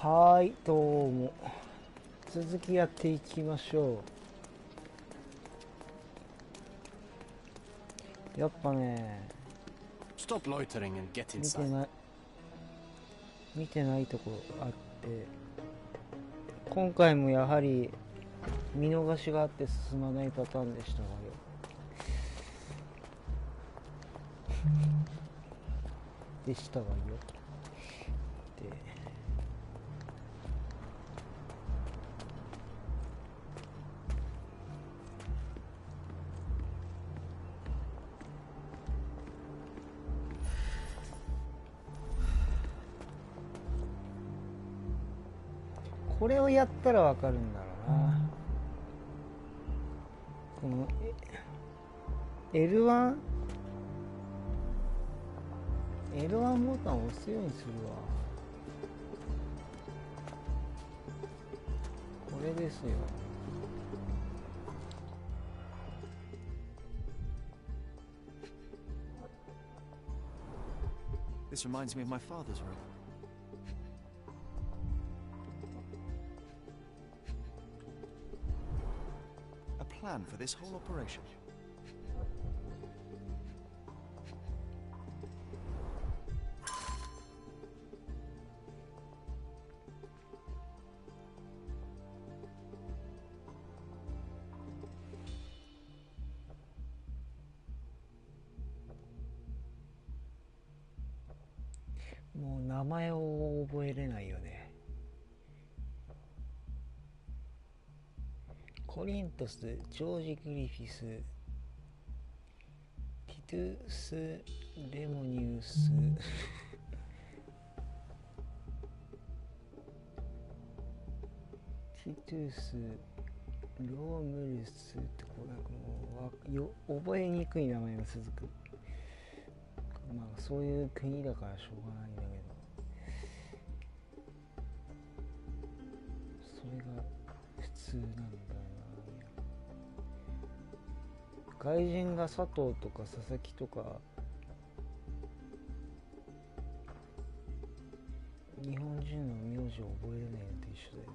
はい、どうも。続きやっていきましょう。やっぱね、見てないとこあって、今回もやはり見逃しがあって進まないパターンでしたわよ。でしたわよ。で、これをやったらわかるんだろうな。このL1 ボタンを押すようにするわ。これですよ。This reminds me of my father's room. A plan for this whole operation.もう名前を覚えれないよね。コリントス、ジョージ・グリフィス、ティトゥス・レモニウスティトゥス・ロームルスってこうなんかもう覚えにくい名前が続く。まあそういう国だからしょうがないんだけど、それが普通なんだよな。外人が佐藤とか佐々木とか日本人の名字を覚えれないのと一緒だよね。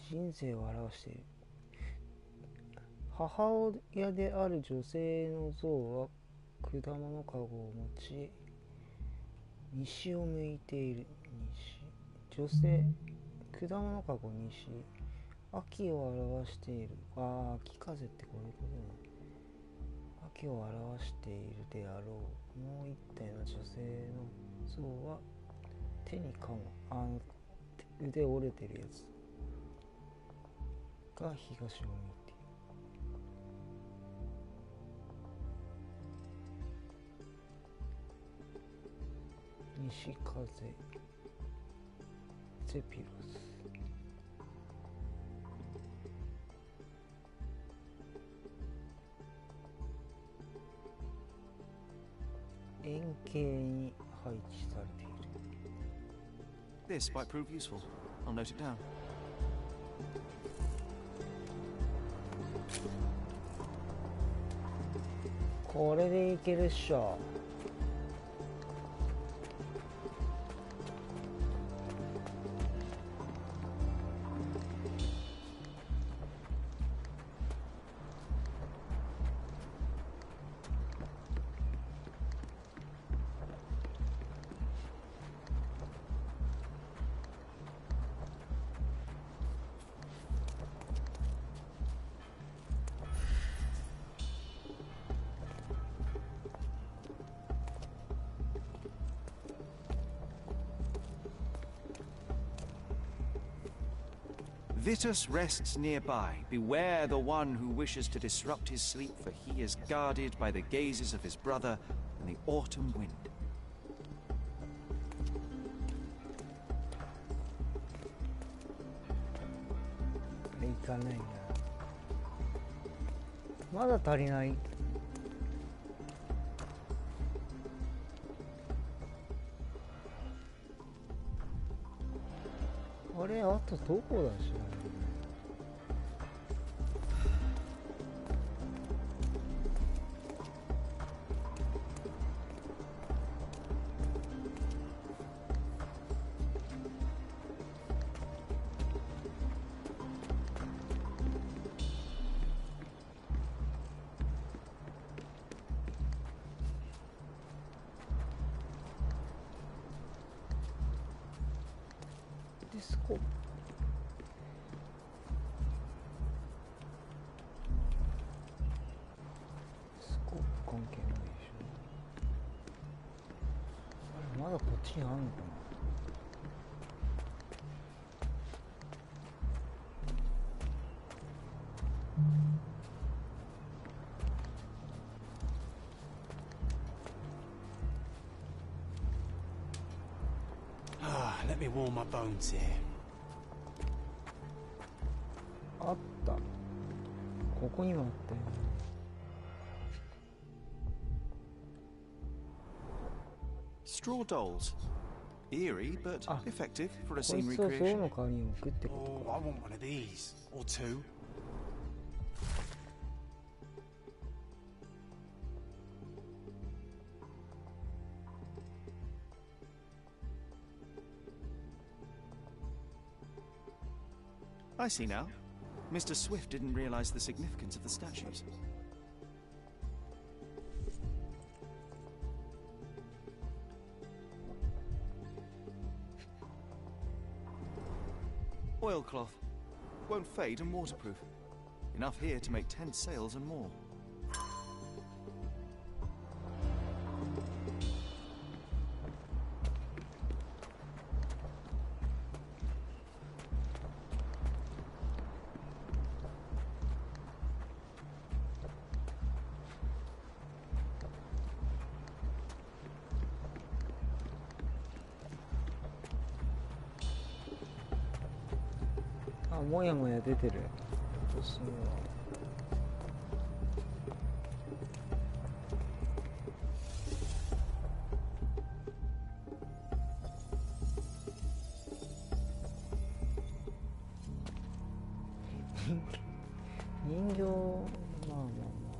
人生を表している。母親である女性の像は果物かごを持ち西を向いている。女性、果物かご西、秋を表している。秋風ってこういうことね。秋を表しているであろう。もう一体の女性の像は手にかも、腕折れてるやつが東を向いている。西風ゼピロス。円形に配置されている。This might prove useful. I'll note it down. これでいけるっしょ。Vitus rests nearby. Beware the one who wishes to disrupt his sleep, for he is guarded by the gazes of his brother and the autumn wind. 行かないな。まだ足りない。あれ、あとどこだしな。ディスコ関係ないでしょ。まだこっちにあるのかな。Let me warm my bones here. あった。ここにもあったよ。Straw dolls. Eerie, but effective for a こい scene つを象 recreation. の代わりに置くってこと Oh, か。 I want one of these. Or two. I see now. Mr. Swift didn't realize the significance of the statues. Oilcloth. Won't fade and waterproof. Enough here to make 10 sails and more.あ、もやもや出てる。どうするわ。人形、まあまあまあ。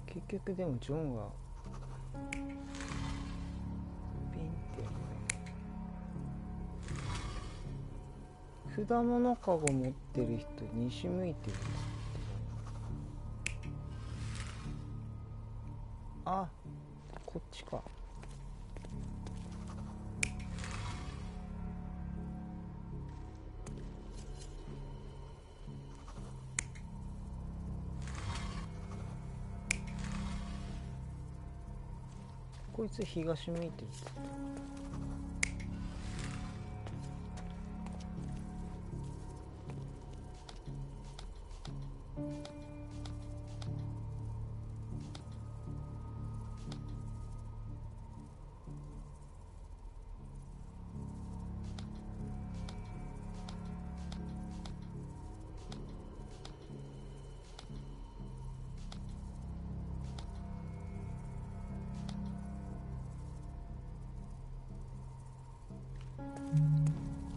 結局でもジョンがピンってやるね。果物かご持ってる人西向いてる。あ、こっちか。こいつ東向いてるって言った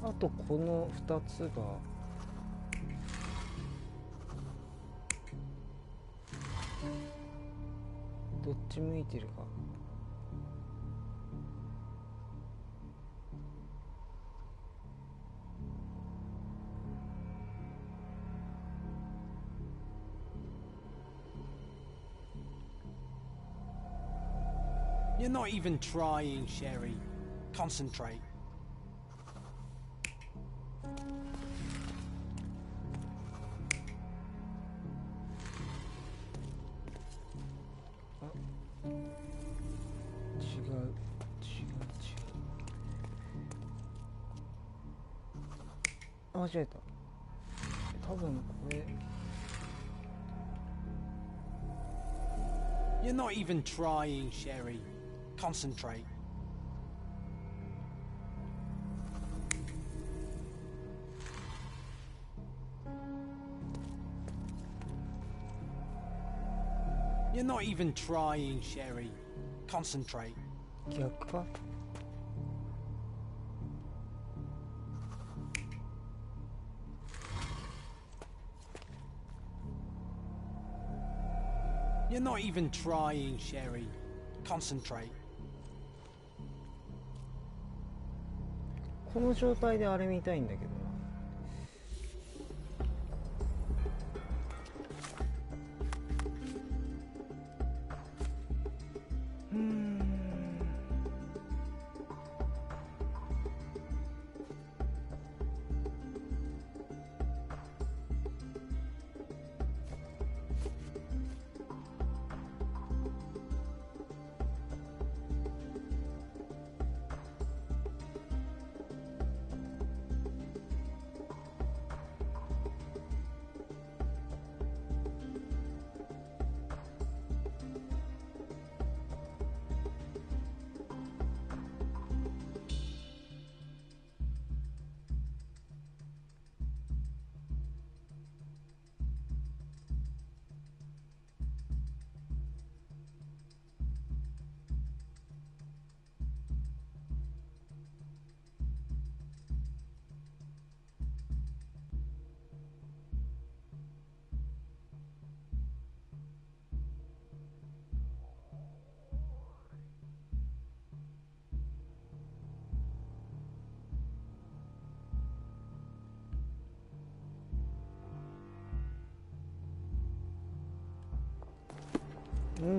あとこの2つがどっち向いてるか。You're not even trying, Sherry. Concentrate. あ、間違えた。多分これ You're not even trying, Sherry. Concentrate. You're not even trying, Sherry. Concentrate. 逆か。You're not even trying, Sherry. Concentrate. この状態であれ見たいんだけどな。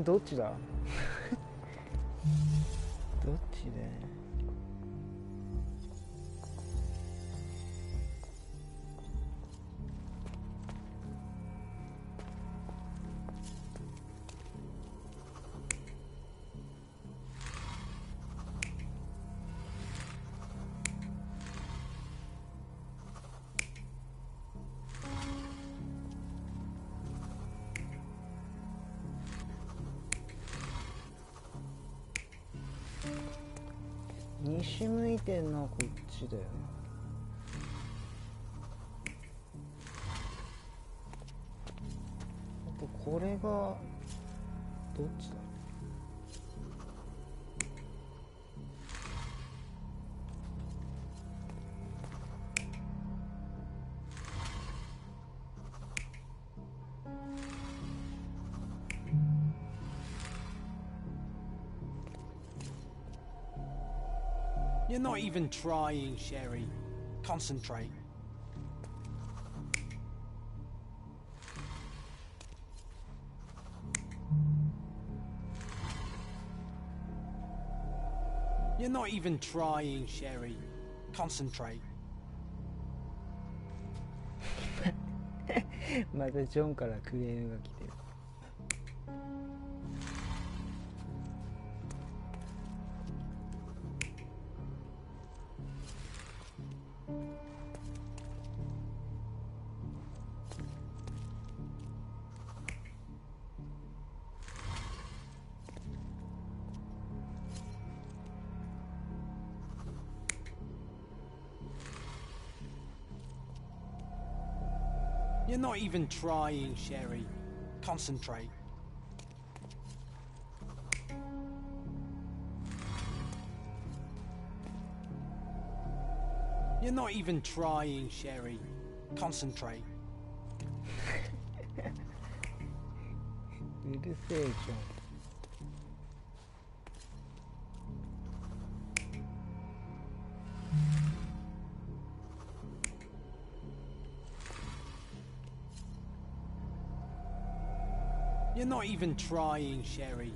どっちだどっちで西向いてんな、こっちだよな。あとこれがどっちだ。You're not even trying, Sherry. Concentrate. You're not even trying, Sherry. Concentrate. またジョンからクレームが来てる。You're not even trying, Sherry. Concentrate. You're not even trying, Sherry. Concentrate. うるせえじゃん。You're not even trying, Sherry.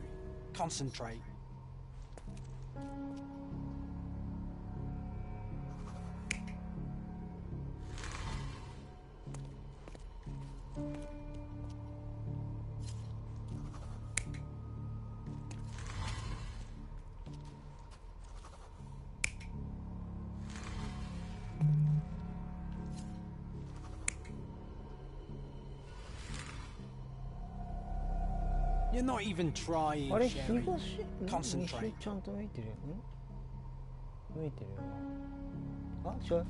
Concentrate. You're not even trying, あれ Sherry. 東西 Concentrate. ちゃんと向いてるよ。向いてるよな。あ、違う。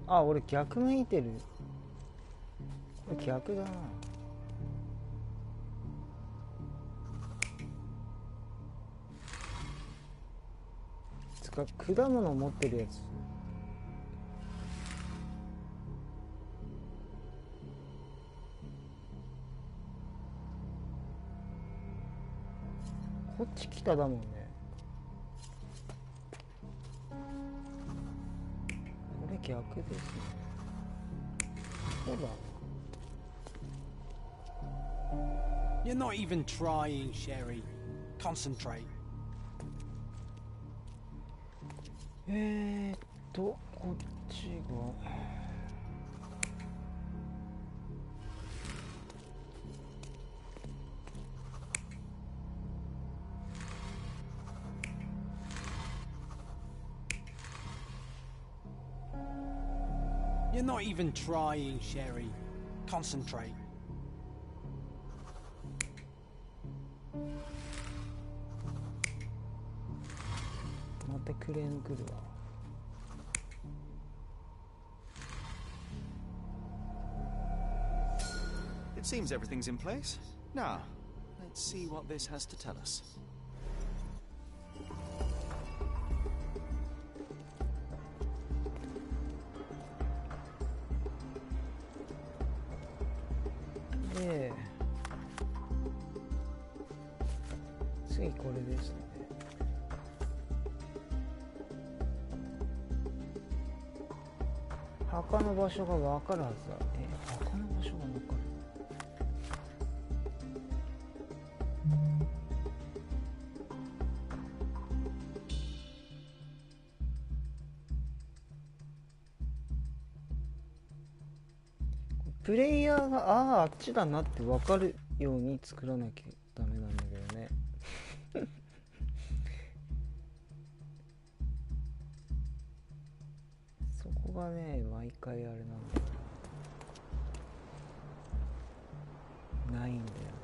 あ、俺逆向いてる。これ逆だな。つか果物持ってるやつ。こっち北だもんね。これ逆ですね。そうだ。You're not even trying, Sherry. Concentrate. こっちが。You're not even trying, Sherry. Concentrate. またクレーム来るわ。It seems everything's in place. Now, let's see what this has to tell us. で、次これですね。墓の場所が分かるはずだ。墓の場所が分かる。プレイヤーがあっちだなって分かるように作らなきゃダメなんだけどね。そこがね毎回あれなんだよ。ないんだよね。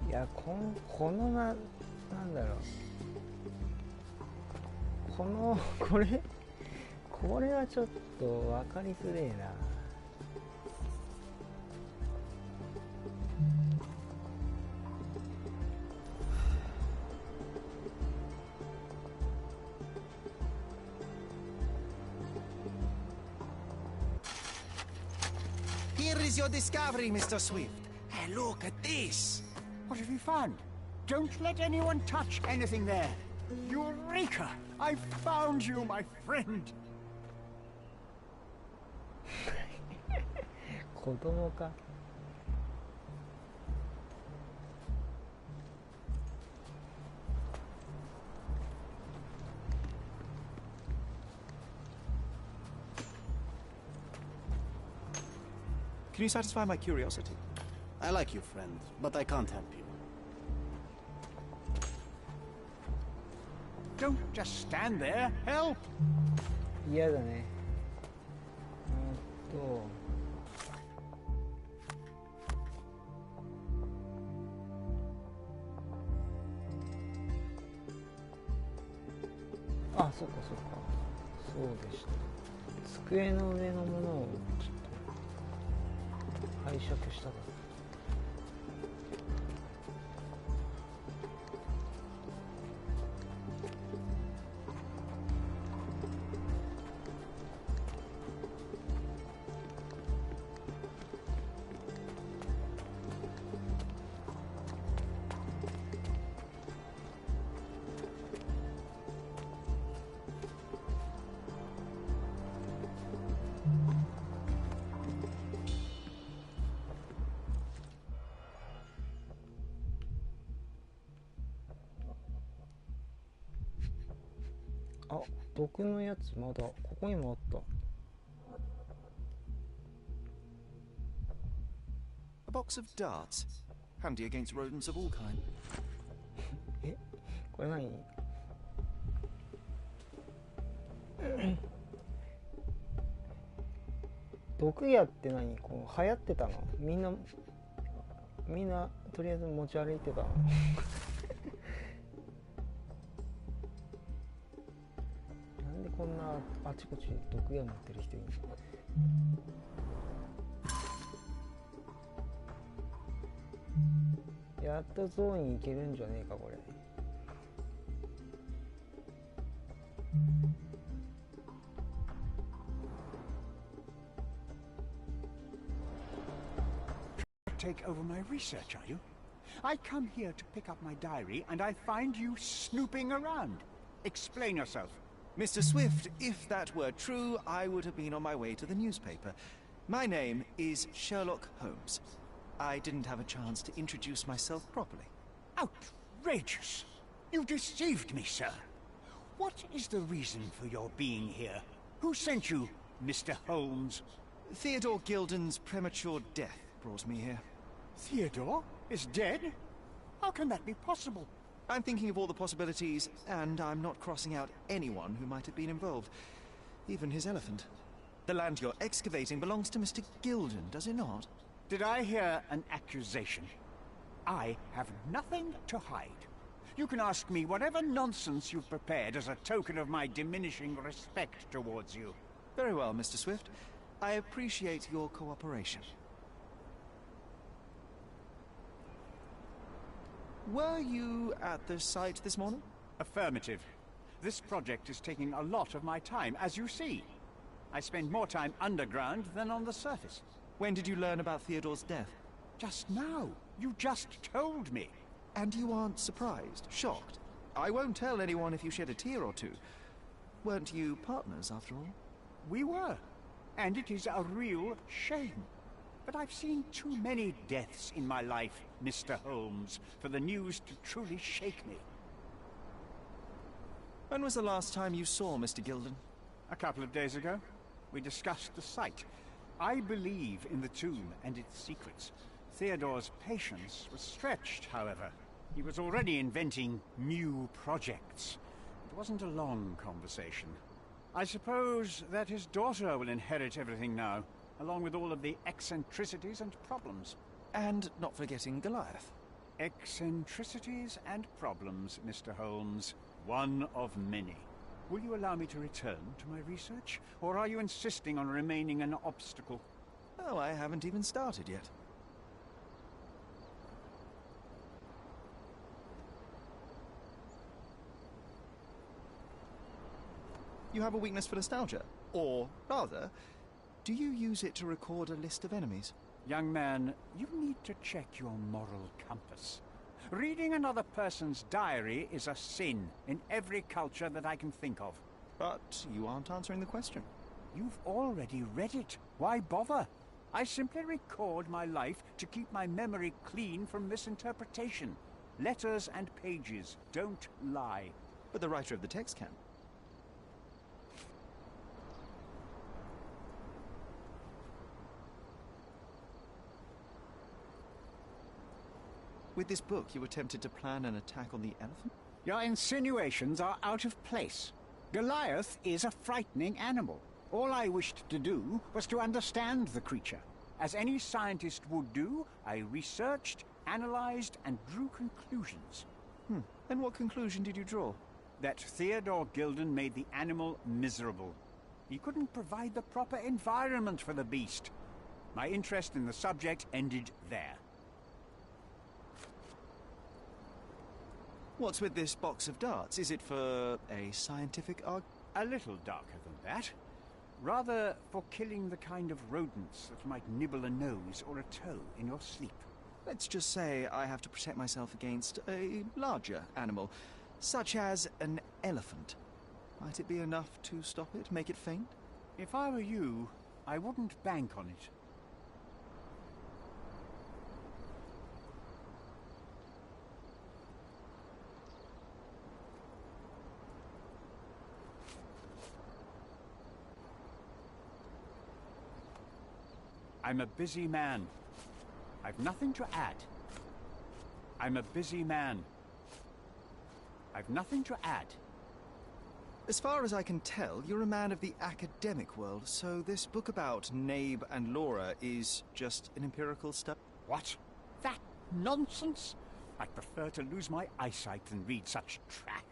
いや、このなんだろう、これはちょっと分かりづれえな。Here is your discovery, Mr. Swift. Hey, look at this. What have you found? Don't let anyone touch anything there. Eureka! I found you, my friend. 子供か。Can you satisfy my curiosity? I like you, friend, but I can't help you. Don't just stand there. Help! 嫌だね。あ、そっかそっか。そうでした。机の上のものをちょっと拝借したから。あ、毒のやつまだここにもあった。 A box of darts. Handy against rodents of all kind. え、これ何？毒矢って何？こう流行ってたの？みんなとりあえず持ち歩いてたの？なんでこんなあちこち毒矢持ってる人いるの？やっとゾーンに行けるんじゃねえかこれ。Take over my research, are you? I come here to pick up my diary and I find you snooping around. Explain yourself. Mr. Swift, if that were true, I would have been on my way to the newspaper. My name is Sherlock Holmes. I didn't have a chance to introduce myself properly. Outrageous! You deceived me, sir. What is the reason for your being here? Who sent you, Mr. Holmes? Theodore Gilden's premature death brought me here. Theodore is dead? How can that be possible? I'm thinking of all the possibilities, and I'm not crossing out anyone who might have been involved. Even his elephant. The land you're excavating belongs to Mr. Gilden, does it not? Did I hear an accusation? I have nothing to hide. You can ask me whatever nonsense you've prepared as a token of my diminishing respect towards you. Very well, Mr. Swift. I appreciate your cooperation. Were you at the site this morning? Affirmative. This project is taking a lot of my time, as you see. I spend more time underground than on the surface. When did you learn about Theodore's death? Just now. You just told me. And you aren't surprised, shocked? I won't tell anyone if you shed a tear or two. Weren't you partners, after all? We were. And it is a real shame. But I've seen too many deaths in my life, Mr. Holmes, for the news to truly shake me. When was the last time you saw Mr. Gilden? A couple of days ago. We discussed the site. I believe in the tomb and its secrets. Theodore's patience was stretched, however. He was already inventing new projects. It wasn't a long conversation. I suppose that his daughter will inherit everything now, along with all of the eccentricities and problems. And not forgetting Goliath. Eccentricities and problems, Mr. Holmes. One of many. Will you allow me to return to my research, or are you insisting on remaining an obstacle? Oh, I haven't even started yet. You have a weakness for nostalgia? Or, rather, do you use it to record a list of enemies? Young man, you need to check your moral compass. Reading another person's diary is a sin in every culture that I can think of. But you aren't answering the question. You've already read it. Why bother? I simply record my life to keep my memory clean from misinterpretation. Letters and pages don't lie. But the writer of the text can. With this book, you attempted to plan an attack on the elephant? Your insinuations are out of place. Goliath is a frightening animal. All I wished to do was to understand the creature. As any scientist would do, I researched, analyzed, and drew conclusions. And what conclusion did you draw? That Theodore Gilden made the animal miserable. He couldn't provide the proper environment for the beast. My interest in the subject ended there. What's with this box of darts? Is it for a scientific argument? A little darker than that. Rather for killing the kind of rodents that might nibble a nose or a toe in your sleep. Let's just say I have to protect myself against a larger animal, such as an elephant. Might it be enough to stop it, make it faint? If I were you, I wouldn't bank on it. I'm a busy man. I've nothing to add. I'm a busy man. I've nothing to add. As far as I can tell, you're a man of the academic world, so this book about Nabe and Laura is just an empirical study. What? That nonsense? I'd prefer to lose my eyesight than read such trash.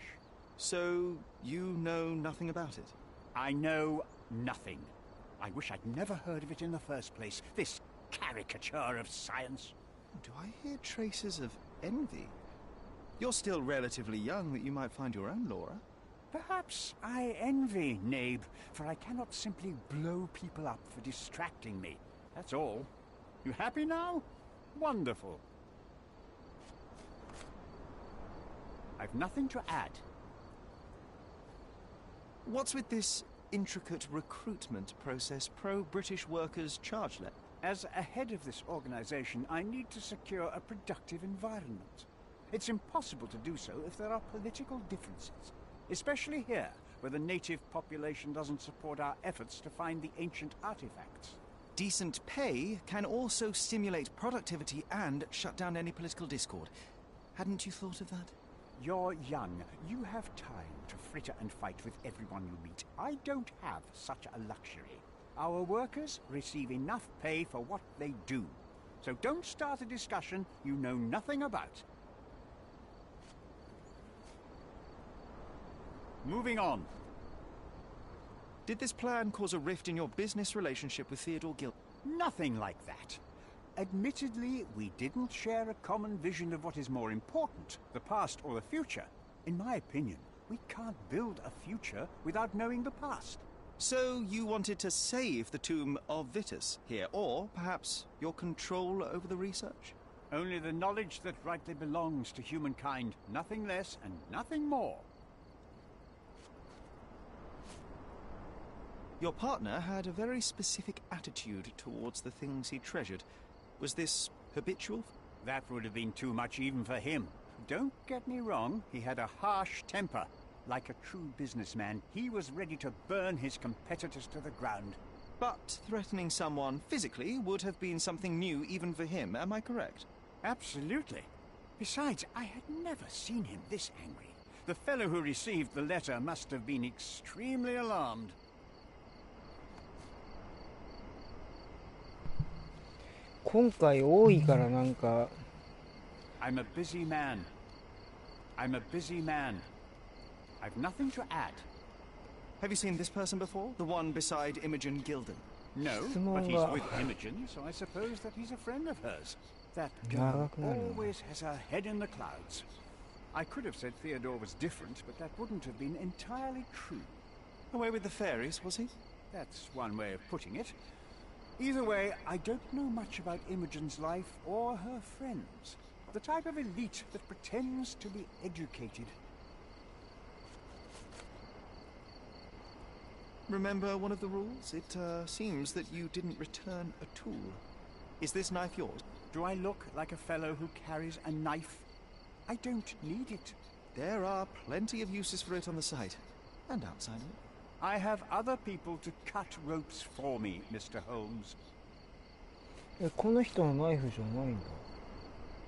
So, you know nothing about it? I know nothing. I wish I'd never heard of it in the first place, this caricature of science. Do I hear traces of envy? You're still relatively young that you might find your own Laura. Perhaps I envy Nabe, for I cannot simply blow people up for distracting me. That's all. You happy now? Wonderful. I've nothing to add. What's with this intricate recruitment process pro-British workers charge letter? As a head of this organization, I need to secure a productive environment. It's impossible to do so if there are political differences, especially here, where the native population doesn't support our efforts to find the ancient artifacts. Decent pay can also stimulate productivity and shut down any political discord. Hadn't you thought of that? You're young. You have time to fritter and fight with everyone you meet. I don't have such a luxury. Our workers receive enough pay for what they do. So don't start a discussion you know nothing about. Moving on. Did this plan cause a rift in your business relationship with Theodore Gil? Nothing like that. Admittedly, we didn't share a common vision of what is more important, the past or the future. In my opinion, we can't build a future without knowing the past. So you wanted to save the tomb of Vitus here, or perhaps your control over the research? Only the knowledge that rightly belongs to humankind, nothing less and nothing more. Your partner had a very specific attitude towards the things he treasured. Was this habitual? That would have been too much even for him. Don't get me wrong, he had a harsh temper. Like a true businessman, he was ready to burn his competitors to the ground. But threatening someone physically would have been something new even for him, am I correct? Absolutely. Besides, I had never seen him this angry. The fellow who received the letter must have been extremely alarmed.今回多いからなんか I'm a busy man. I'm a busy man. I've nothing to add. Have you seen this person before? The one beside Imogen Gilden? No, but he's with Imogen, so I suppose that he's a friend of hers. That girl always has her head in the clouds. I could have said Theodore was different, but that wouldn't have been entirely true. Away with the fairies, was he? That's one way of putting it. Either way, I don't know much about Imogen's life or her friends. The type of elite that pretends to be educated. Remember one of the rules? It seems that you didn't return a tool. Is this knife yours? Do I look like a fellow who carries a knife? I don't need it. There are plenty of uses for it on the site, and outside of it. I have other people to cut ropes for me, Mr. Holmes. この人のナイフじゃないんだ。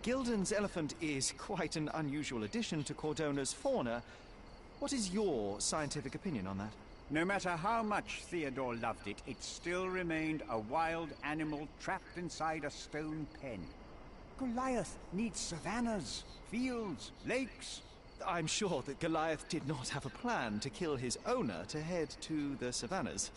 Gilden's elephant is quite an unusual addition to Cordona's fauna. What is your scientific opinion on that? No matter how much Theodore loved it, it still remained a wild animal trapped inside a stone pen. Goliath needs savannas, fields, lakes. I'm sure that Goliath did not have a plan to kill his owner to head to the savannas.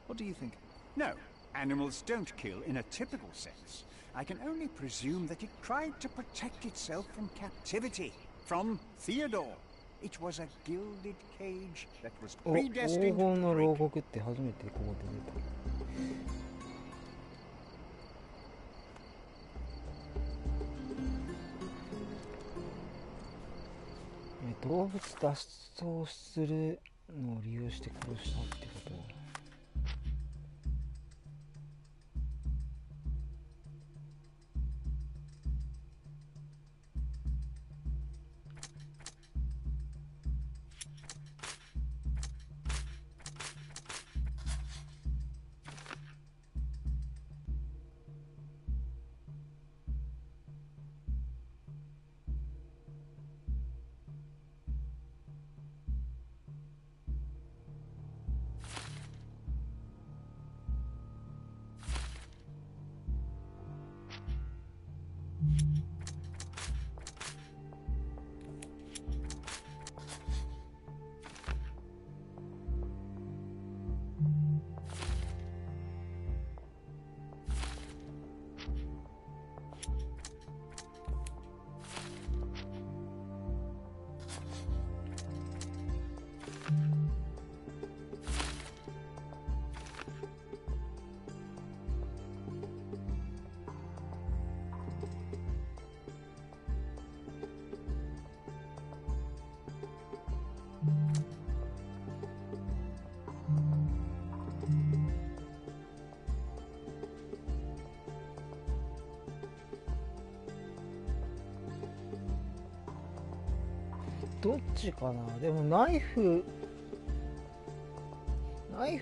What do you think? No, animals don't kill in a typical sense. I can only presume that it tried to protect itself from captivity, from Theodore. It was a gilded cage that was 黄 predestined 金の to 牢 break. 獄って初めてここで出た。動物脱走するのを利用して殺したってこと。どっちかな。でもナイフ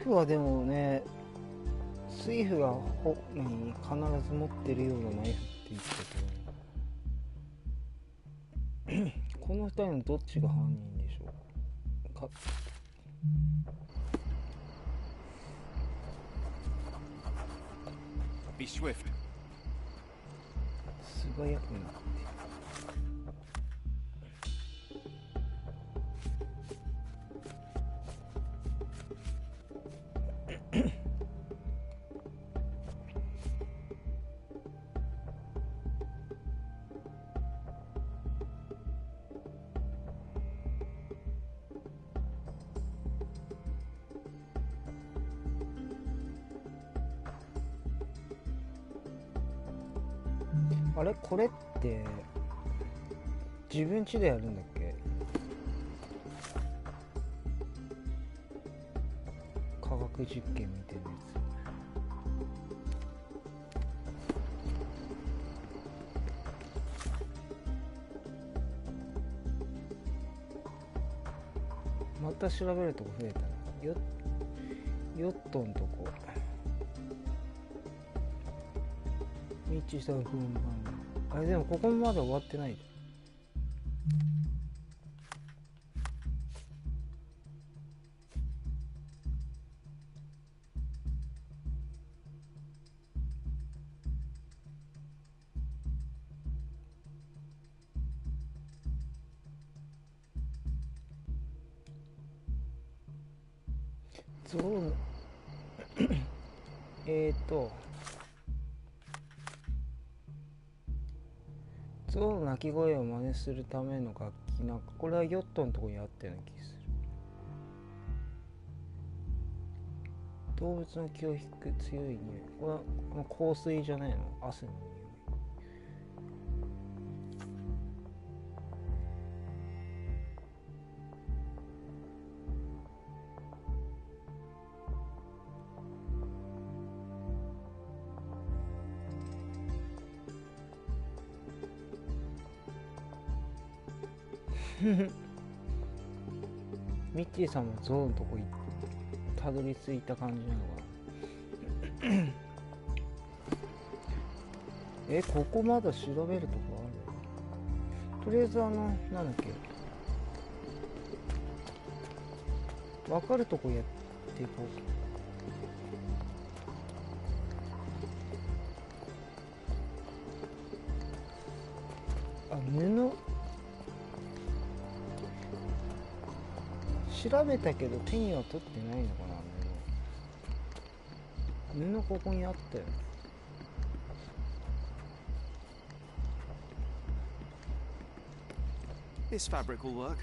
はでもね、水夫が必ず持ってるようなナイフって言ってたけどこの二人のどっちが犯人でしょうか。Be swift. 素早くなってあれこれって自分家でやるんだっけ。科学実験みたいなやつ。また調べるとこ増えたな。ヨットんとこミッチーさん風のあれでもここもまだ終わってない。ゾウのゾウの鳴き声を真似するための楽器、なんかこれはヨットのところにあったような気がする。動物の気を引く強い匂い。これは香水じゃないの？汗の匂い。ミッチーさんもゾウのとこたどり着いた感じなのかな。ここまだ調べるとこある？とりあえずなんだっけ、分かるとこやっていこう。調べたけど手には取ってないのかな。布ここにあったよ。This fabric will work.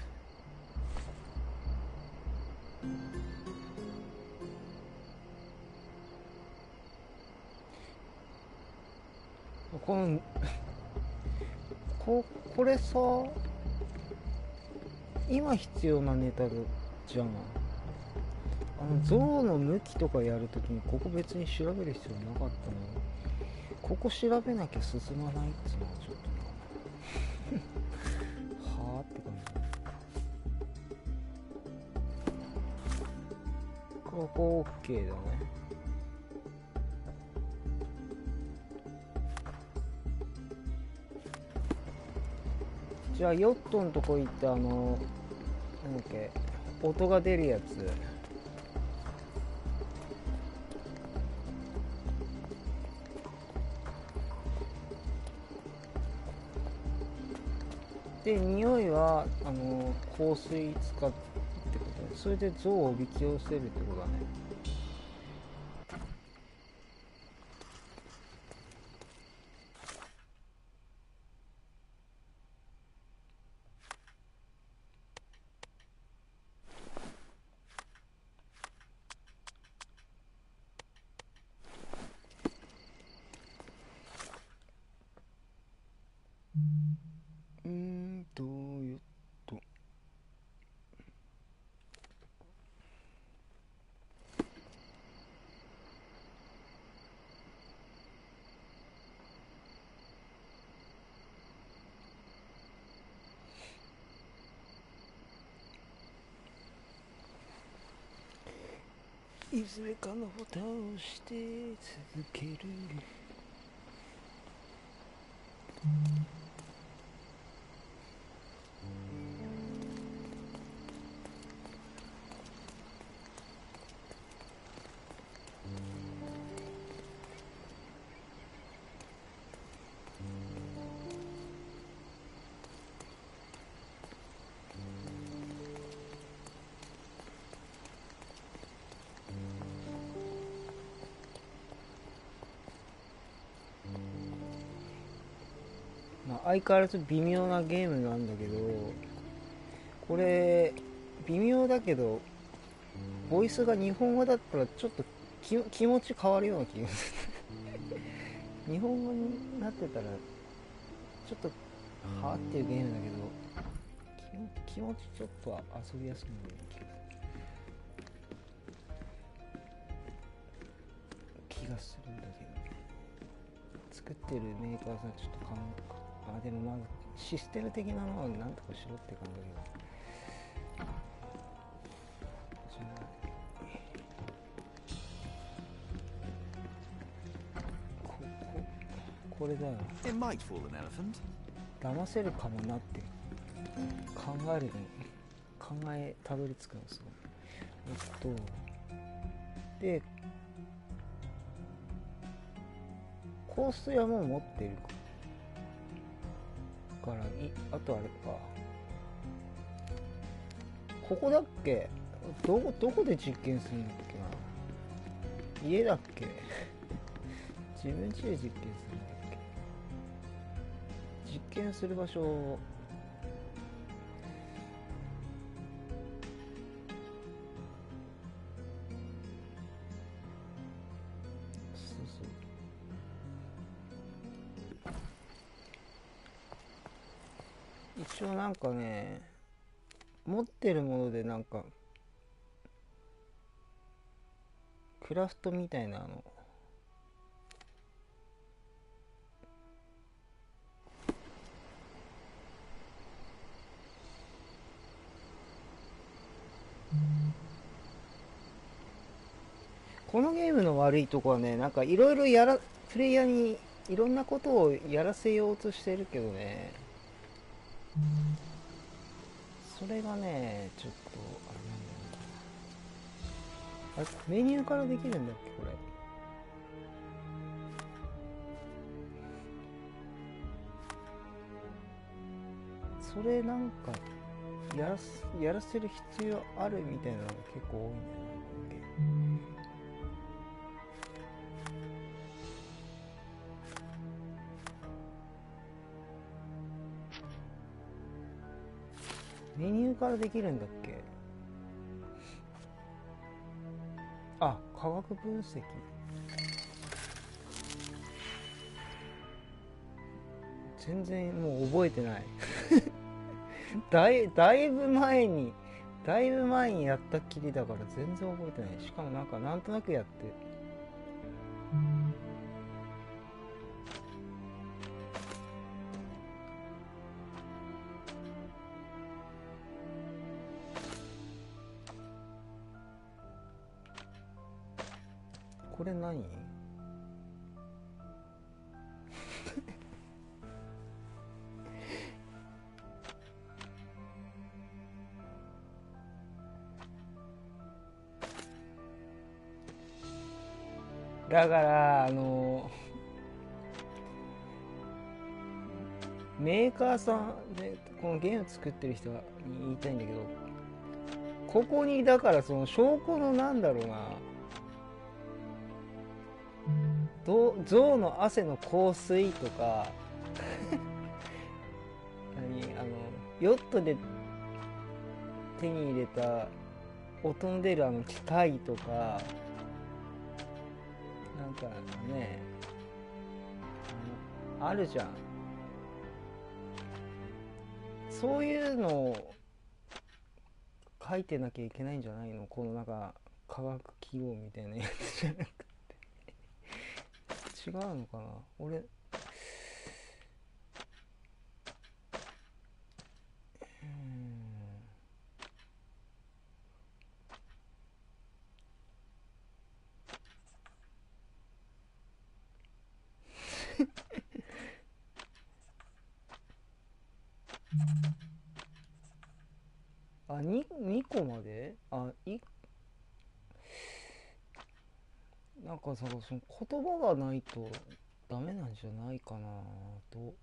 これさ、今必要なネタじゃん。象の向きとかやるときにここ別に調べる必要なかったのに、ここ調べなきゃ進まないっつうのはちょっとなはあって感じ。ここ OK だね。じゃあヨットのとこ行ってなんだっけ、音が出るやつ。で匂いは香水使ってことで、それで象をおびき寄せるってことだね。どうよっと。いずれかのボタンを押して続ける。相変わらず微妙なゲームなんだけど、これ微妙だけどボイスが日本語だったらちょっと気持ち変わるような気がする日本語になってたらちょっとはぁっていうゲームだけど、気持ちちょっと遊びやすくなるような気がするんだけど、作ってるメーカーさんちょっとでもまずシステム的なのはなんとかしろって感じだけど、これだよ。騙せるかもなって考えたどり着くのすごい。で香水はもう持ってるからあとあれか、ここだっけ、どこで実験するんだっけな、家だっけ自分家で実験するんだっけ、実験する場所を一応なんかね、持ってるものでなんかクラフトみたいなこのゲームの悪いとこはね、なんかいろいろプレイヤーにいろんなことをやらせようとしてるけどね、それがねちょっとあれなんだよな。メニューからできるんだっけこれ。それなんかやらせる必要あるみたいなのが結構多いんだよね。メニューからできるんだっけ。あ、化学分析。全然もう覚えてないだいぶ前にやったっきりだから全然覚えてない。しかもなんとなくやって、これ何だからメーカーさんでこのゲーム作ってる人に言いたいんだけど、ここにだからその証拠のなんだろうな、象の汗の香水とかヨットで手に入れた音の出る機械とか、なんかね、あるじゃん。そういうのを書いてなきゃいけないんじゃないの？このなんか科学記号みたいなやつじゃなくて違うのかな。俺2個までなんかさ、その言葉がないとダメなんじゃないかなと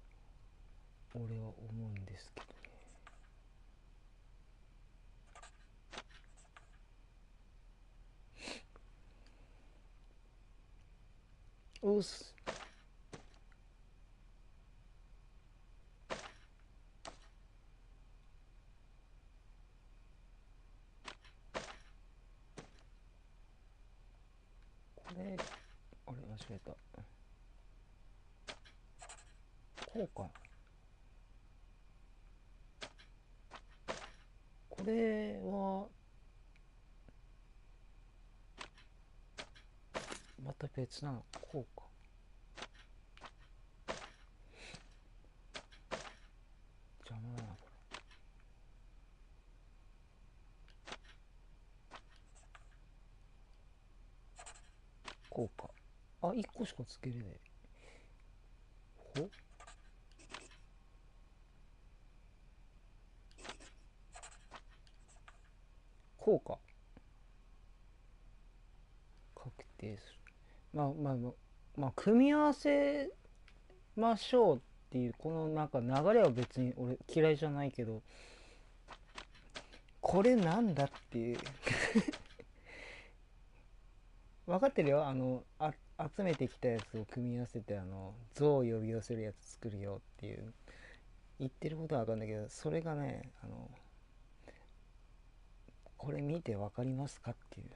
俺は思うんですけどね。おっす。これあれ間違えた。こうかな。これはまた別なの。こうか。邪魔だなこれ。こうか。1個しかつけれない。ほこうか。確定する。まあ組み合わせましょうっていうこのなんか流れは別に俺嫌いじゃないけど、これなんだっていう分かってるよ。集めてきたやつを組み合わせて象を呼び寄せるやつ作るよっていう言ってることは分かるんだけど、それがねこれ見て分かりますかっていう。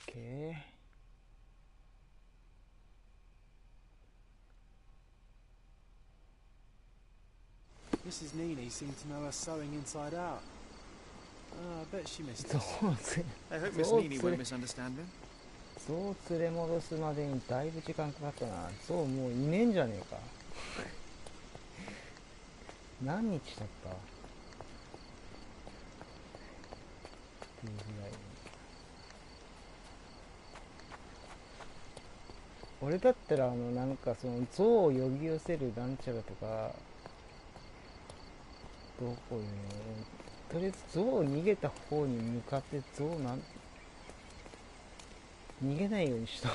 OK。Mrs. Nini seemed to know her sewing inside out. I bet she missed us. I hope Miss Nini won't misunderstand me. 象を連れ戻すまでにだいぶ時間かかったな。象もういねえんじゃねえか何日だったっていうぐらい。俺だったらなんかその象を呼び寄せるなんちゃらとか、どこにね、とりあえず象を逃げた方に向かって逃げないようにしとく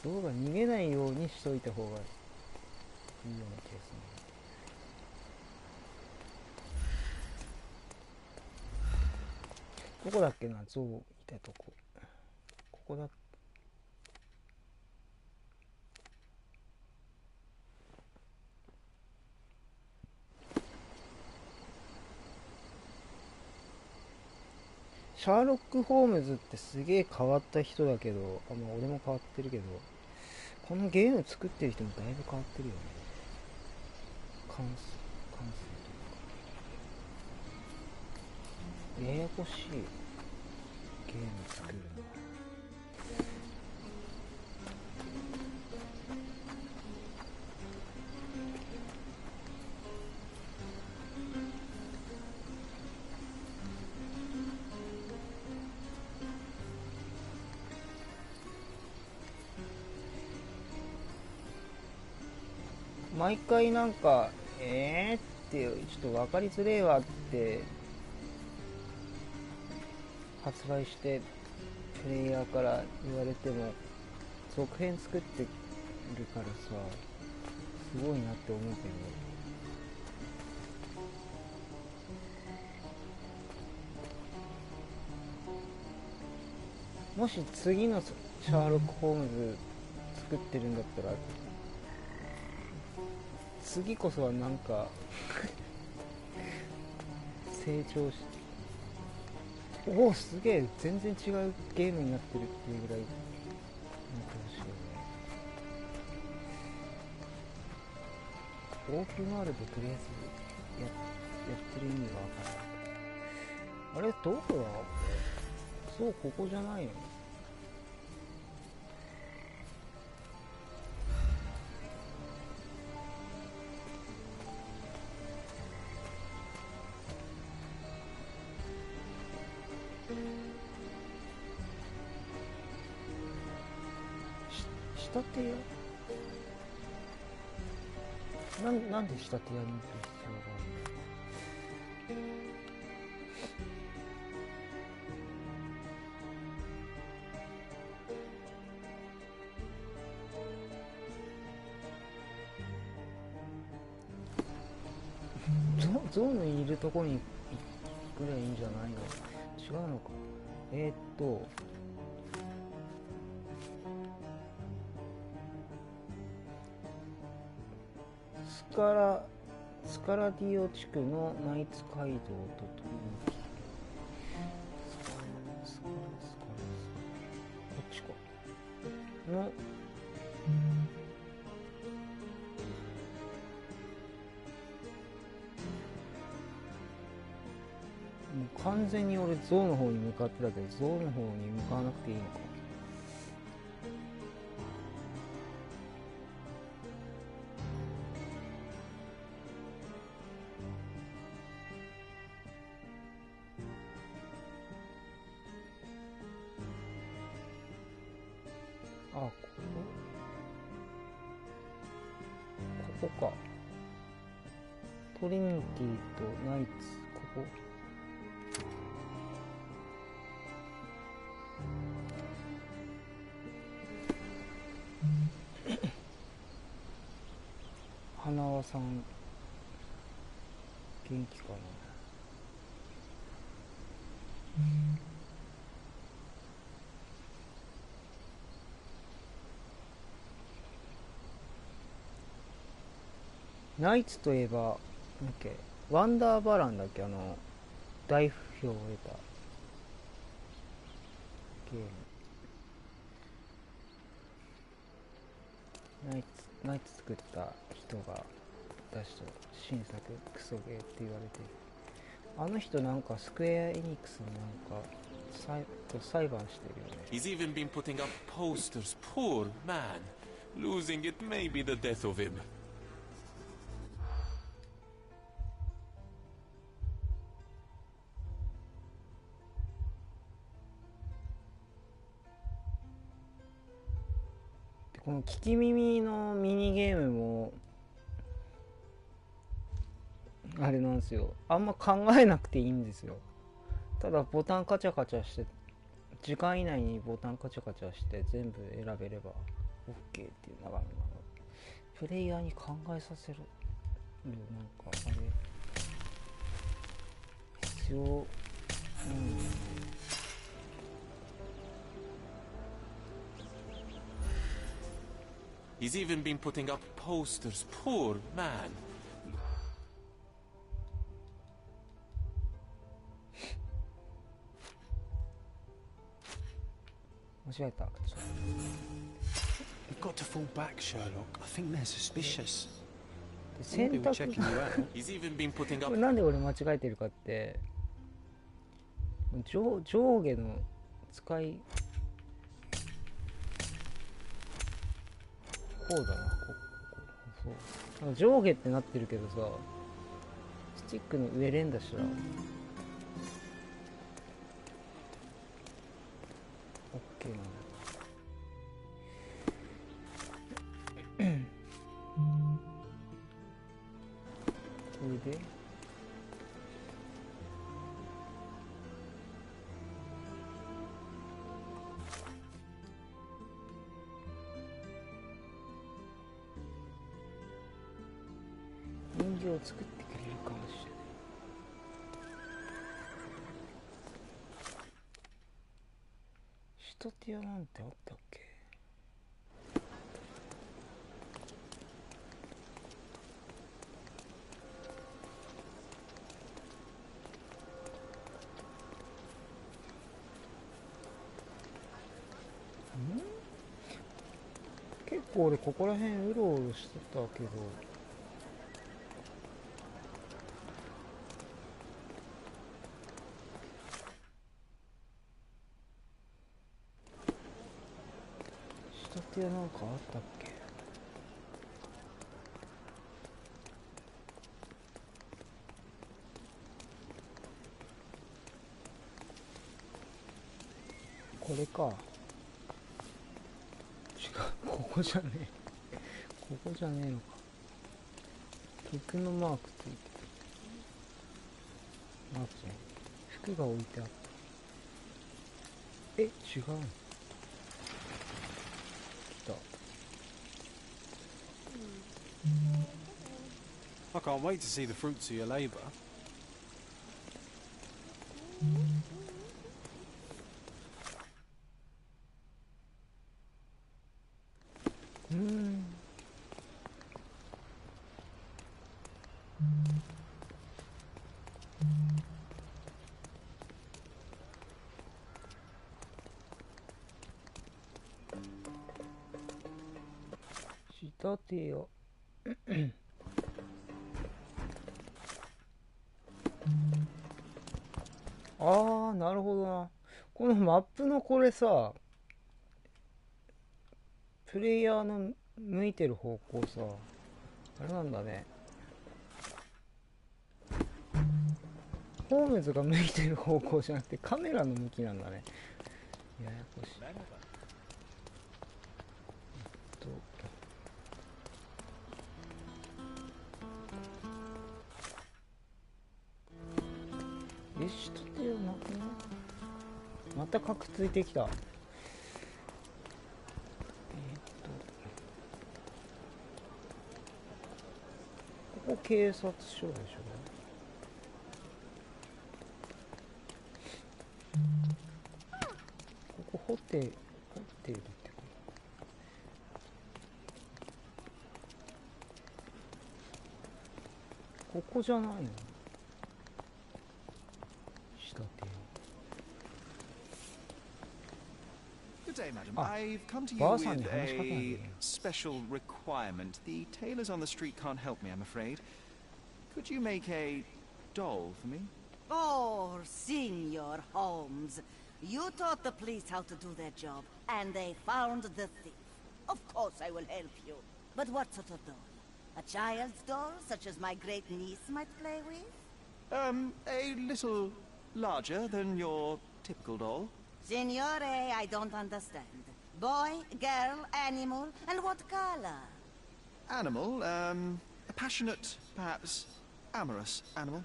象が逃げないようにしといた方がいいような気がする。どこだっけな、象いたとこ。ここだっけ。シャーロック・ホームズってすげえ変わった人だけど、俺も変わってるけど、このゲーム作ってる人もだいぶ変わってるよね。感性というか。ややこしいゲーム作るの。毎回なんかってちょっと分かりづれえわって発売してプレイヤーから言われても続編作ってるからさ、すごいなって思うけど、もし次のシャーロック・ホームズ作ってるんだったら、次こそはなんか成長して、おおすげえ全然違うゲームになってるっていうぐらいなってほしいよね。オープンワールドとりあえずやってる意味がわからない。あれどこだ？そうここじゃないの？仕立て屋？なんで仕立て屋に行く必要があるんだ？ゾウのいるとこに行くぐらいいいんじゃないの？違うのか。スカラディオ地区のナイツ街道と取り抜き、こっちかのもう完全に俺ゾウの方に向かってたけど、ゾウの方に向かわなくていいのか。あ、ここか。トリニティとナイツ、ここ。花輪さん元気かな。ナイツといえばなんだっけ、ワンダーバランだっけ、大不評を得たゲーム。ナイツ作った人が出した新作クソゲーって言われてる。あの人なんかスクエアエニックスのなんか裁判してるよね。 He's even been putting up posters. Poor man. Losing it may be the death of him. この聞き耳のミニゲームもあれなんですよ、あんま考えなくていいんですよ。ただボタンカチャカチャして、時間以内にボタンカチャカチャして全部選べれば OK っていう流れなの。プレイヤーに考えさせるなんかあれ必要。He's even been putting up posters. Poor man. 間違えた。You've got to fall back, Sherlock. I think they're suspicious. 選 Maybe we're 択 checking you out. He's even been putting こ up. れなんで俺間違えてるかって、上下の使いこうだな、そう上下ってなってるけどさ、スティックの上連打したら OK なんだ。これで人形を作ってくれるかもしれない。仕立て屋なんてあったっけ？結構俺ここら辺うろうろしてたけど、仕立て屋なんかあったっけ？これか。ここじゃねえ。ここじゃねえのか。服のマークついてる。マークじゃない。服が置いてあった。え、違うの？来た。I can't wait to see the fruits of your labour. Hmm. Shitateo. ああ、なるほどな。このマップのこれさ、プレイヤーの向いてる方向さ、あれなんだね。ホームズが向いてる方向じゃなくてカメラの向きなんだね。ややこしい。しとてよなくね。またカクついてきた。ここ警察署でしょ。ここホテルってここじゃないの？仕立て。 Good day, madam. I've come to you with a special requirement. The tailors on the street can't help me, I'm afraid. Could you make a doll for me? Oh, Senor Holmes. You taught the police how to do their job, and they found the thief. Of course I will help you. But what sort of doll? A child's doll, such as my great niece might play with? A little larger than your typical doll. Signore, I don't understand. Boy, girl, animal, and what color? Animal, a passionate, perhaps amorous animal.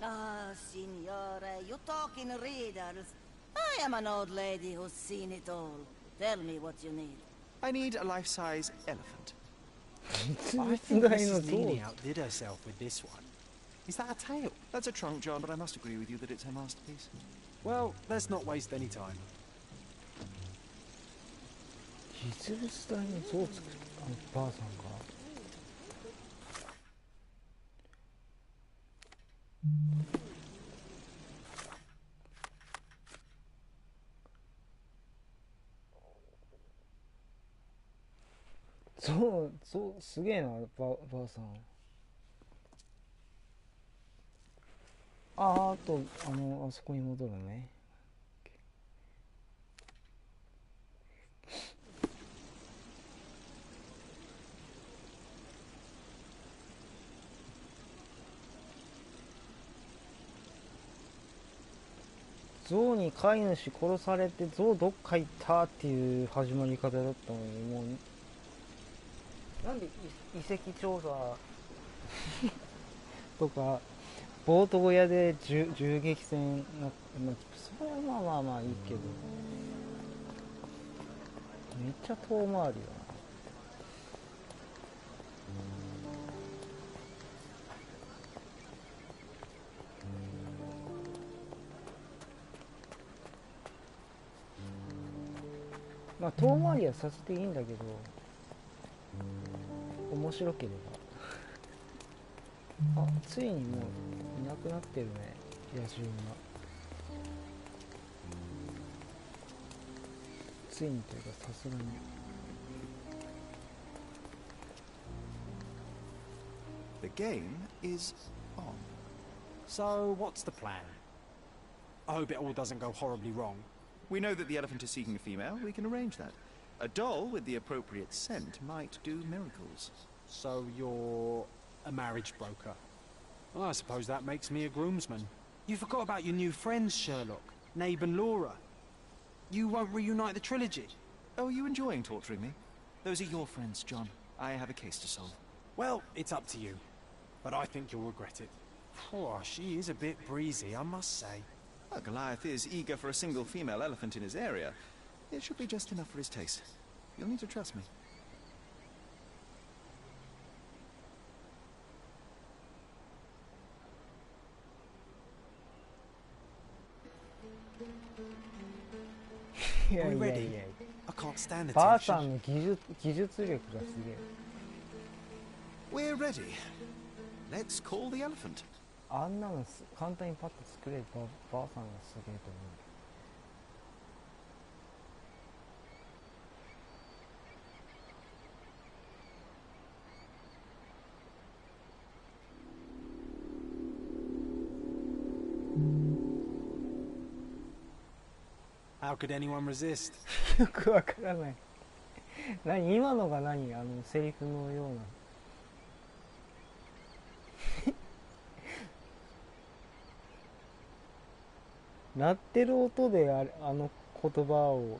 Ah, Signore, you talk in riddles. I am an old lady who's seen it all. Tell me what you need. I need a life-size elephant. I think Mrs. Nini outdid herself with this one. Is that a tail? That's a trunk, John, but I must agree with you that it's her masterpiece. Well, let's not waste any time. 実物大の像を作ったばあさんが。そうすげえな、ばあさん。あとあそこに戻るね。象に飼い主殺されて象どっか行ったっていう始まり方だったのに、もうなんで遺跡調査とかボート小屋で銃撃戦な、それはまあいいけど、めっちゃ遠回りだな。まあ遠回りはさせていいんだけど、面白ければ。あ、ついにもういなくなってるね、野獣が。ついにというかさすがに。The game is on. So, what's the plan? I hope it all doesn't go horribly wrong. We know that the elephant is seeking a female. We can arrange that. A doll with the appropriate scent might do miracles. So, you're a marriage broker. Well, I suppose that makes me a groomsman. You forgot about your new friends, Sherlock. Nabe and Laura. You won't reunite the trilogy. Oh, are you enjoying torturing me? Those are your friends, John. I have a case to solve. Well, it's up to you. But I think you'll regret it. Oh, she is a bit breezy, I must say. Well, Goliath is eager for a single female elephant in his area. It should be just enough for his taste. You'll need to trust me. いやいやいやいや、 I can't stand the ばあ tension. さんの技術力がすげえ。 We're ready. Let's call the elephant. あんなの簡単にパッと作れるばあさんがすげえと思う。How could anyone resist? よくわからない。何今のが何セリフのような。鳴ってる音で言葉を、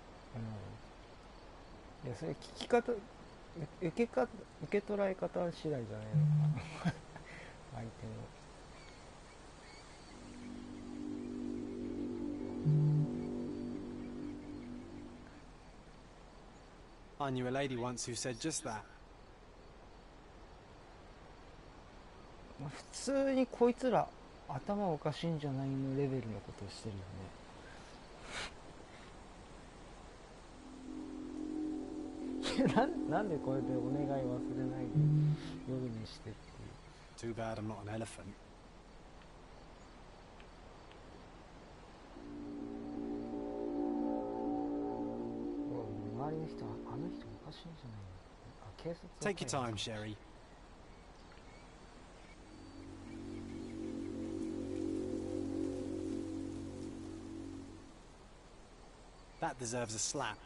いやそれ聞き方受け捉え方次第じゃないのかな。相手の。I knew a lady once who said just that. 普通にこいつら頭おかしいんじゃないのレベルのことをしてるよね。いやなんでこれでお願い忘れないで夜にしてっていう。 Too bad I'm not an elephant. 周りの人はあの人おかしいんじゃないの。あ、警察。 Take your time, Sherry. That deserves a slap.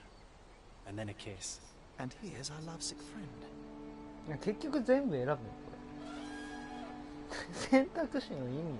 And then a kiss. And here's our lovesick friend. いや結局全部選ぶのこれ。選択肢の意味。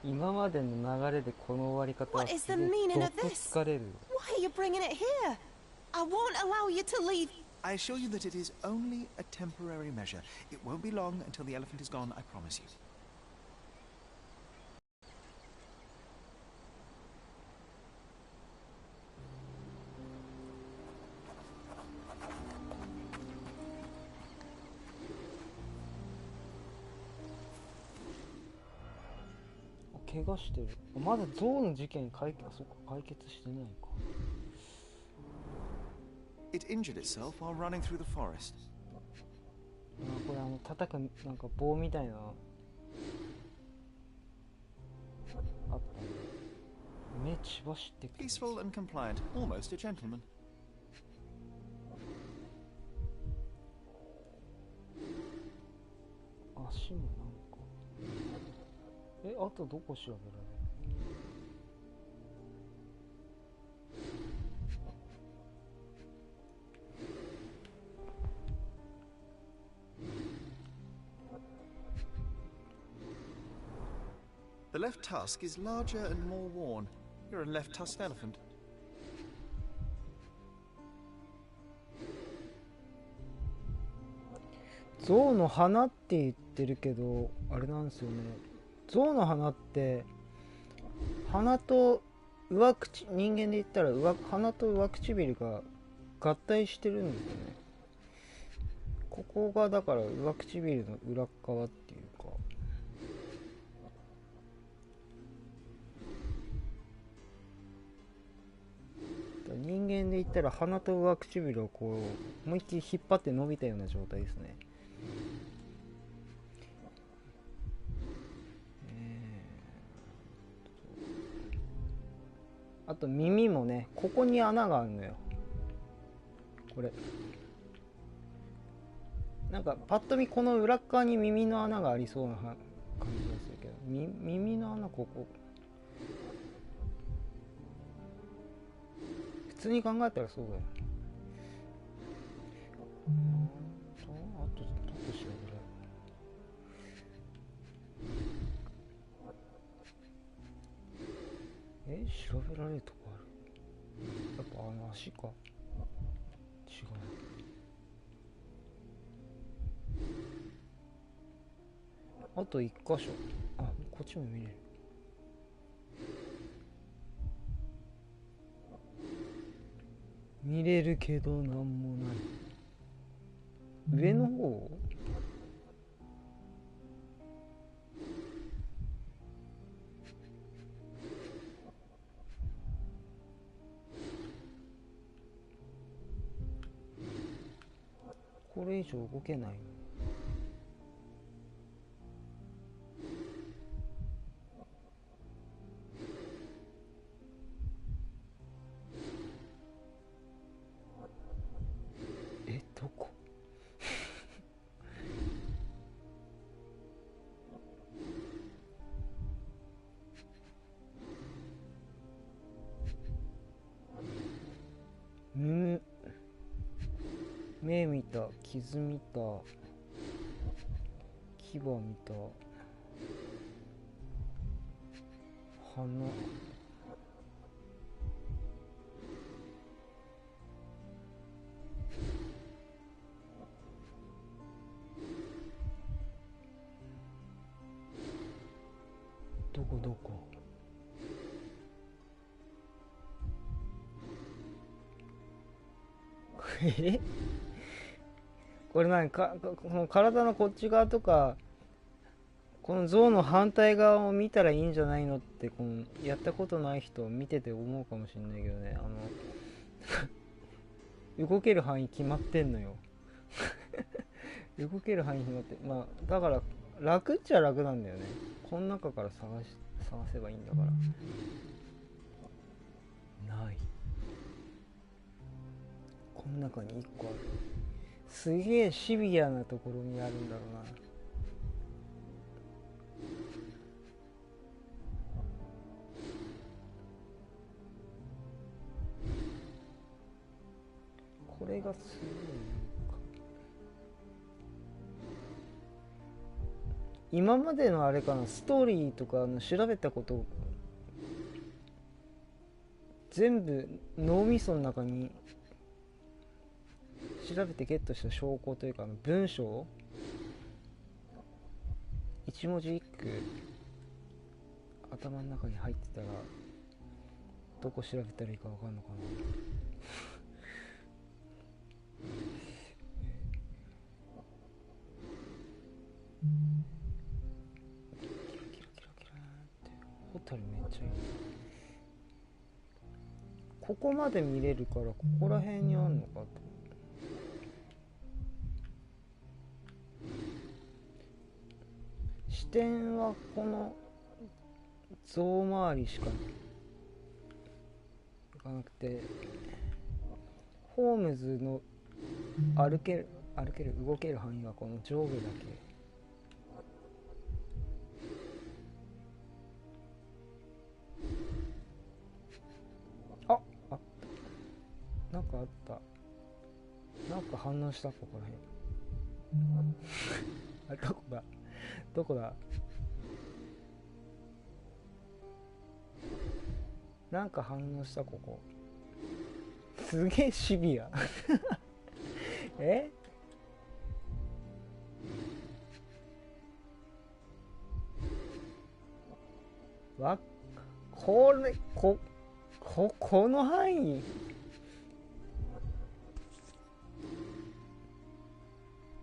今までの流れでこの終わり方は What is the すげえ meaning ど of っと this? 疲れる。 Why are you bringing it here? I won't allow you to leave. I assure you that it is only a temporary measure. It won't be long until the elephant is gone, I promise you. 怪我してる。まだゾウの事件解決してないか。 It injured itself while running through the forest. これ叩くなんか棒みたいなあったね。目血走ってくる。 Peaceful and compliant, almost a gentleman. 足もなんか。あとどこ調べられる？ The left tusk is larger and more worn. You're a left-tusked elephant. 象の花って言っってるけどあれなんですよね。象の鼻って鼻と上口、人間で言ったら鼻と上唇が合体してるんですよね。ここがだから上唇の裏側っていうか、人間で言ったら鼻と上唇をこう思いっきり引っ張って伸びたような状態ですね。あと耳もね、ここに穴があるのよ。これなんかパッと見この裏側に耳の穴がありそうな感じがするけど、耳の穴ここ普通に考えたらそうだよ。あとどうしようこれ。調べられるとこある。やっぱあの足か。違う。あと一箇所。あ、こっちも見れる。見れるけどなんもない。上の方？これ以上動けないの。どこ？目見た、傷見た、牙見た、鼻、どここれ何か、この体のこっち側とかこの像の反対側を見たらいいんじゃないのって、このやったことない人見てて思うかもしれないけどね、動ける範囲決まってんのよ動ける範囲決まって、まあだから楽っちゃ楽なんだよね。この中から探せばいいんだから。ない。この中に1個ある。すげえシビアなところにあるんだろうな。これがすごい今までのあれかな、ストーリーとか調べたこと全部脳みその中に調べてゲットした証拠というか、文章一文字一句頭の中に入ってたらどこ調べたらいいか分かんのかなホタルめっちゃいい。ここまで見れるからここら辺にあんのかと。視点はこの象周りしかいかなくて、ホームズの歩ける動ける範囲はこの上部だけ。なんかあった。なんか反応した、ここら辺あ、どこだなんか反応した、ここ。すげえシビアこれこの範囲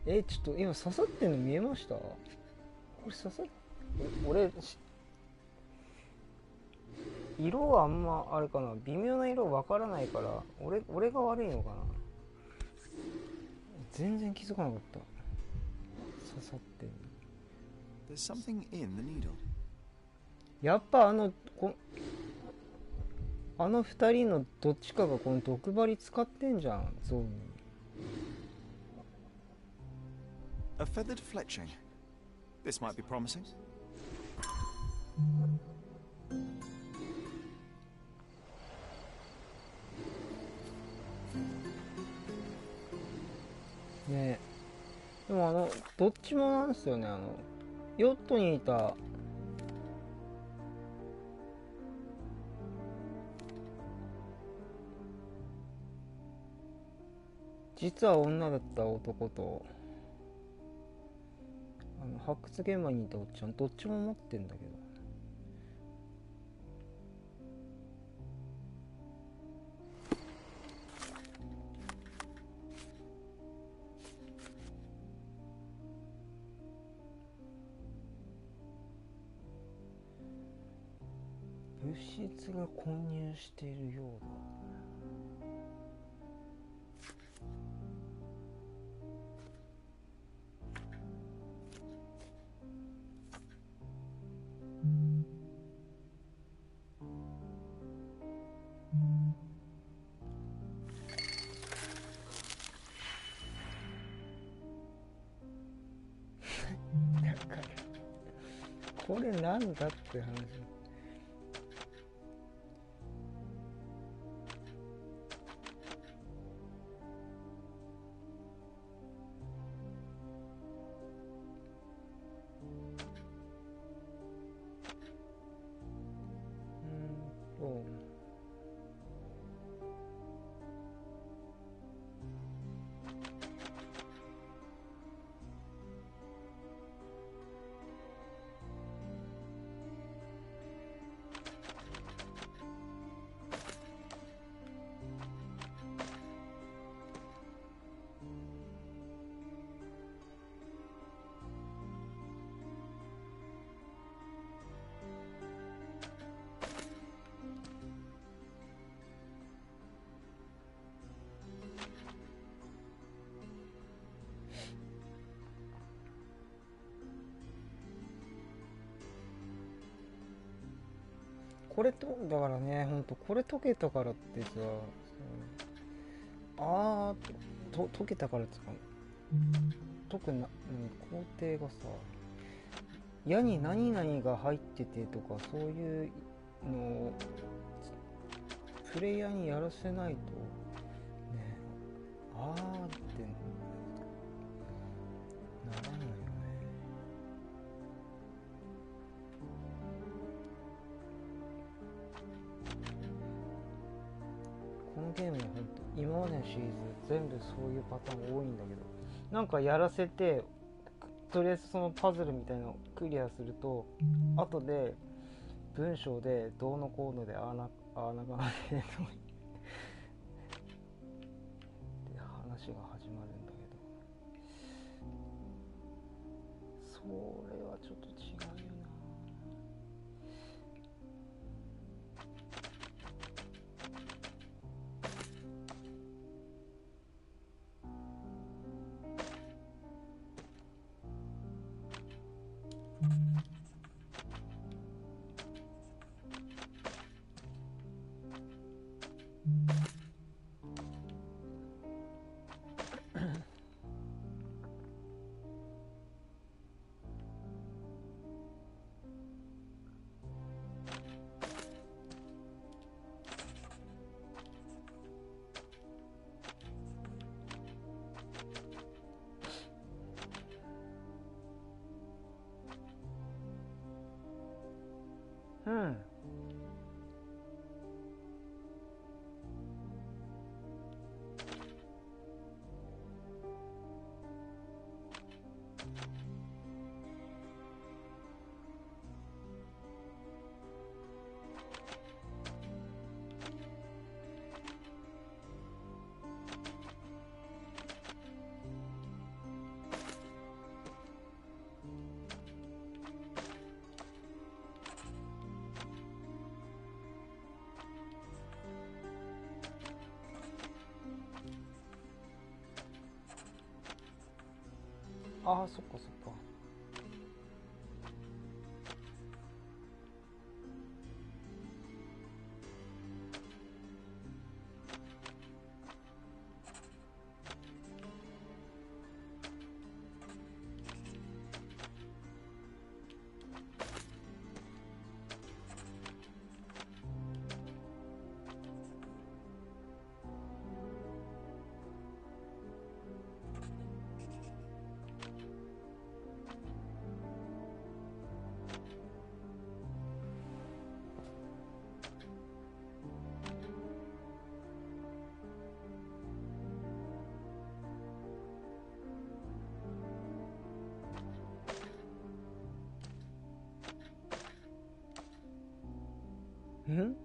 ちょっと今刺さってんの見えました？これ刺さっ俺色はあんまあれかな、微妙な色わからないから俺が悪いのかな。全然気づかなかった。刺さってる。There's something in the needle. やっぱあの二人のどっちかがこの毒針使ってんじゃん、ゾウに。A feathered fletching. This might be promising. ねえ、でもどっちもなんですよね。ヨットにいた実は女だった男と発掘現場にいたおっちゃん、どっちも持ってんだけど。物質が混入しているようだ。これなんだって話。これとだからね、ほんとこれ溶けたからってさ、溶けたからってか、特に工程がさ、矢に何々が入っててとか、そういうのをプレイヤーにやらせないとね、ってならないよね。このゲームは本当今までのシリーズ全部そういうパターン多いんだけど、なんかやらせてとりあえずそのパズルみたいなのをクリアすると、後で文章でどうのこうのでああながなでって話が始まるんだけど、それはちょっと違うよな。うん。ああ、そっかそっか。ん？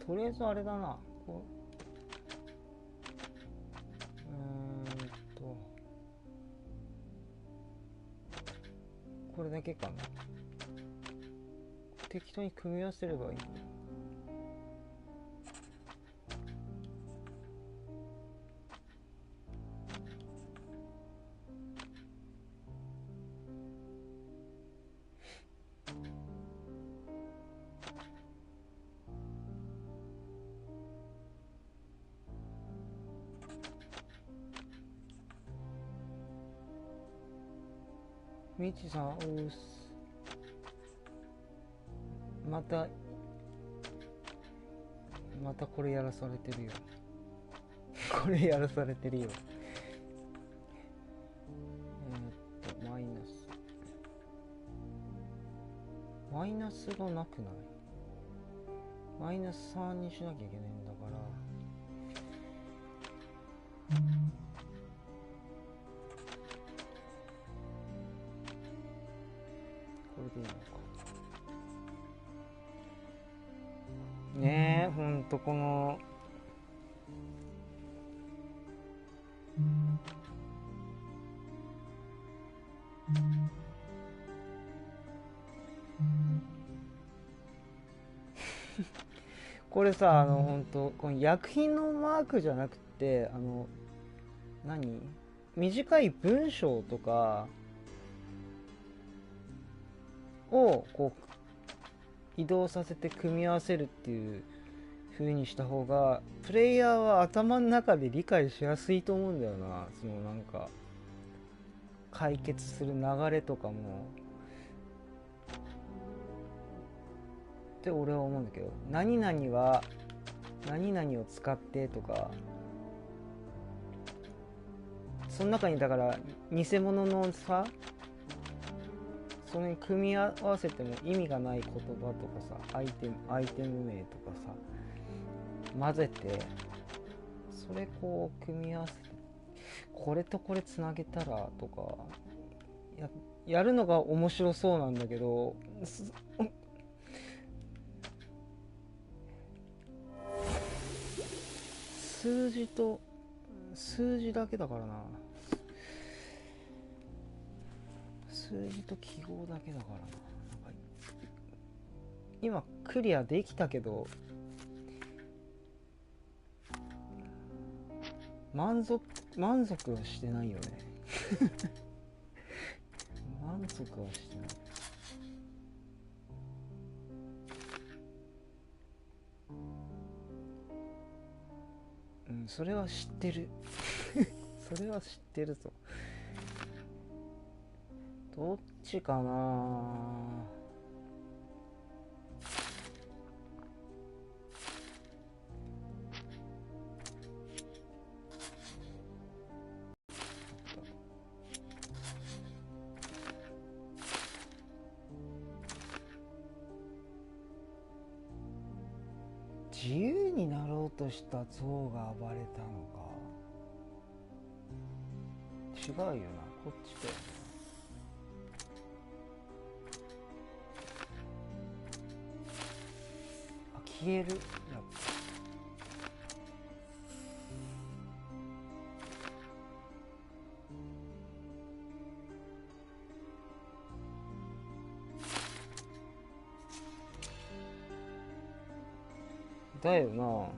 とりあえずあれだな。これだけかな。適当に組み合わせればいい。みちさん、またこれやらされてるよ。これやらされてるよ。マイナスがなくない？マイナス3にしなきゃいけないんだから。これでいいのか。ねえ、ほんとこのこれさ、ほんとこの薬品のマークじゃなくて、短い文章とかをこう移動させて組み合わせるっていう風にした方がプレイヤーは頭の中で理解しやすいと思うんだよな。そのなんか解決する流れとかもって俺は思うんだけど、何々は何々を使ってとか、その中にだから偽物のさ、それに組み合わせても意味がない言葉とかさ、アイテム名とかさ混ぜて、それこう組み合わせてこれとこれつなげたらとか やるのが面白そうなんだけど、数字だけだからな。数字と記号だけだからな。今クリアできたけど満足はしてないよね。満足はしてない。それは知ってる。それは知ってるぞ。どっちかな。自由になろうとした象が暴れたのか。違うよな、こっちだよね。消える。やっぱだよな。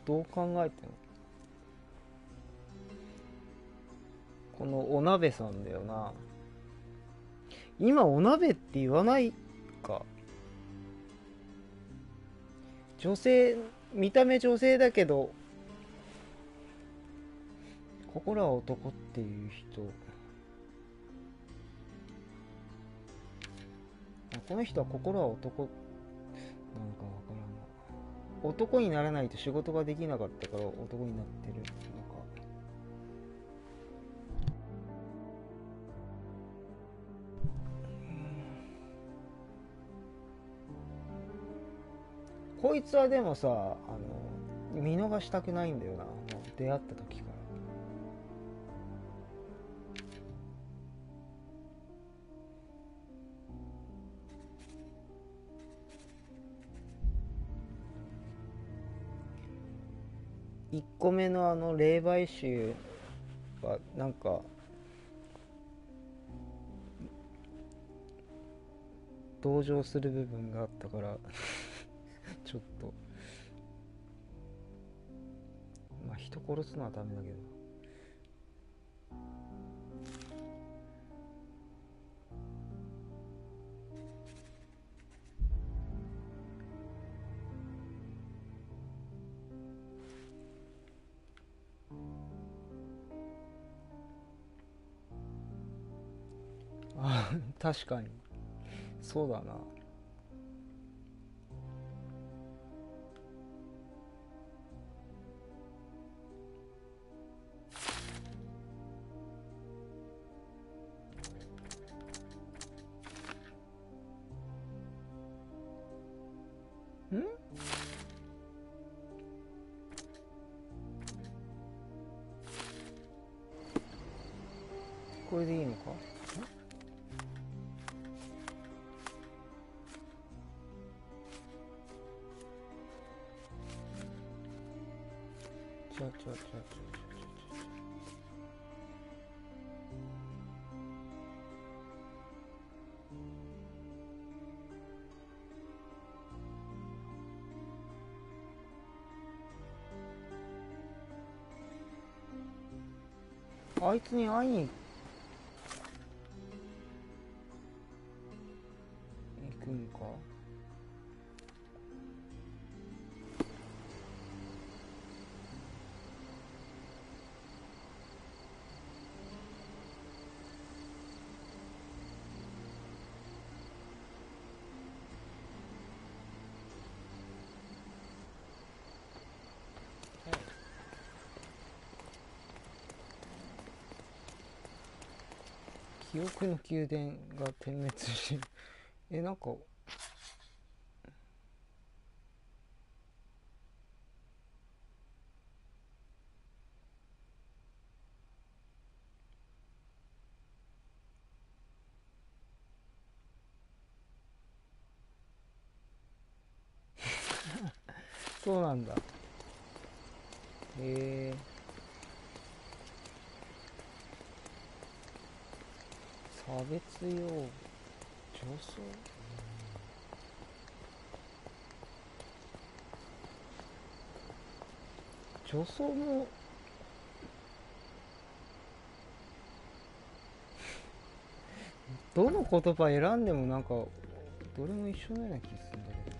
どう考えてもこのお鍋さんだよな。今お鍋って言わないか。女性、見た目女性だけど心は男っていう人。この人は心は男なのかわからんな。男にならないと仕事ができなかったから男になってるのか。こいつはでもさ、見逃したくないんだよな。もう出会った時から。1個目の霊媒師はなんか同情する部分があったからちょっとまあ人殺すのはダメだけど。あ、確かにそうだな。これでいいのか。あいつに会いに行くんか。記憶の宮殿が点滅してる。なんかそうなんだ。差別用女装。女装もどの言葉選んでもなんかどれも一緒のような気がするんだけど。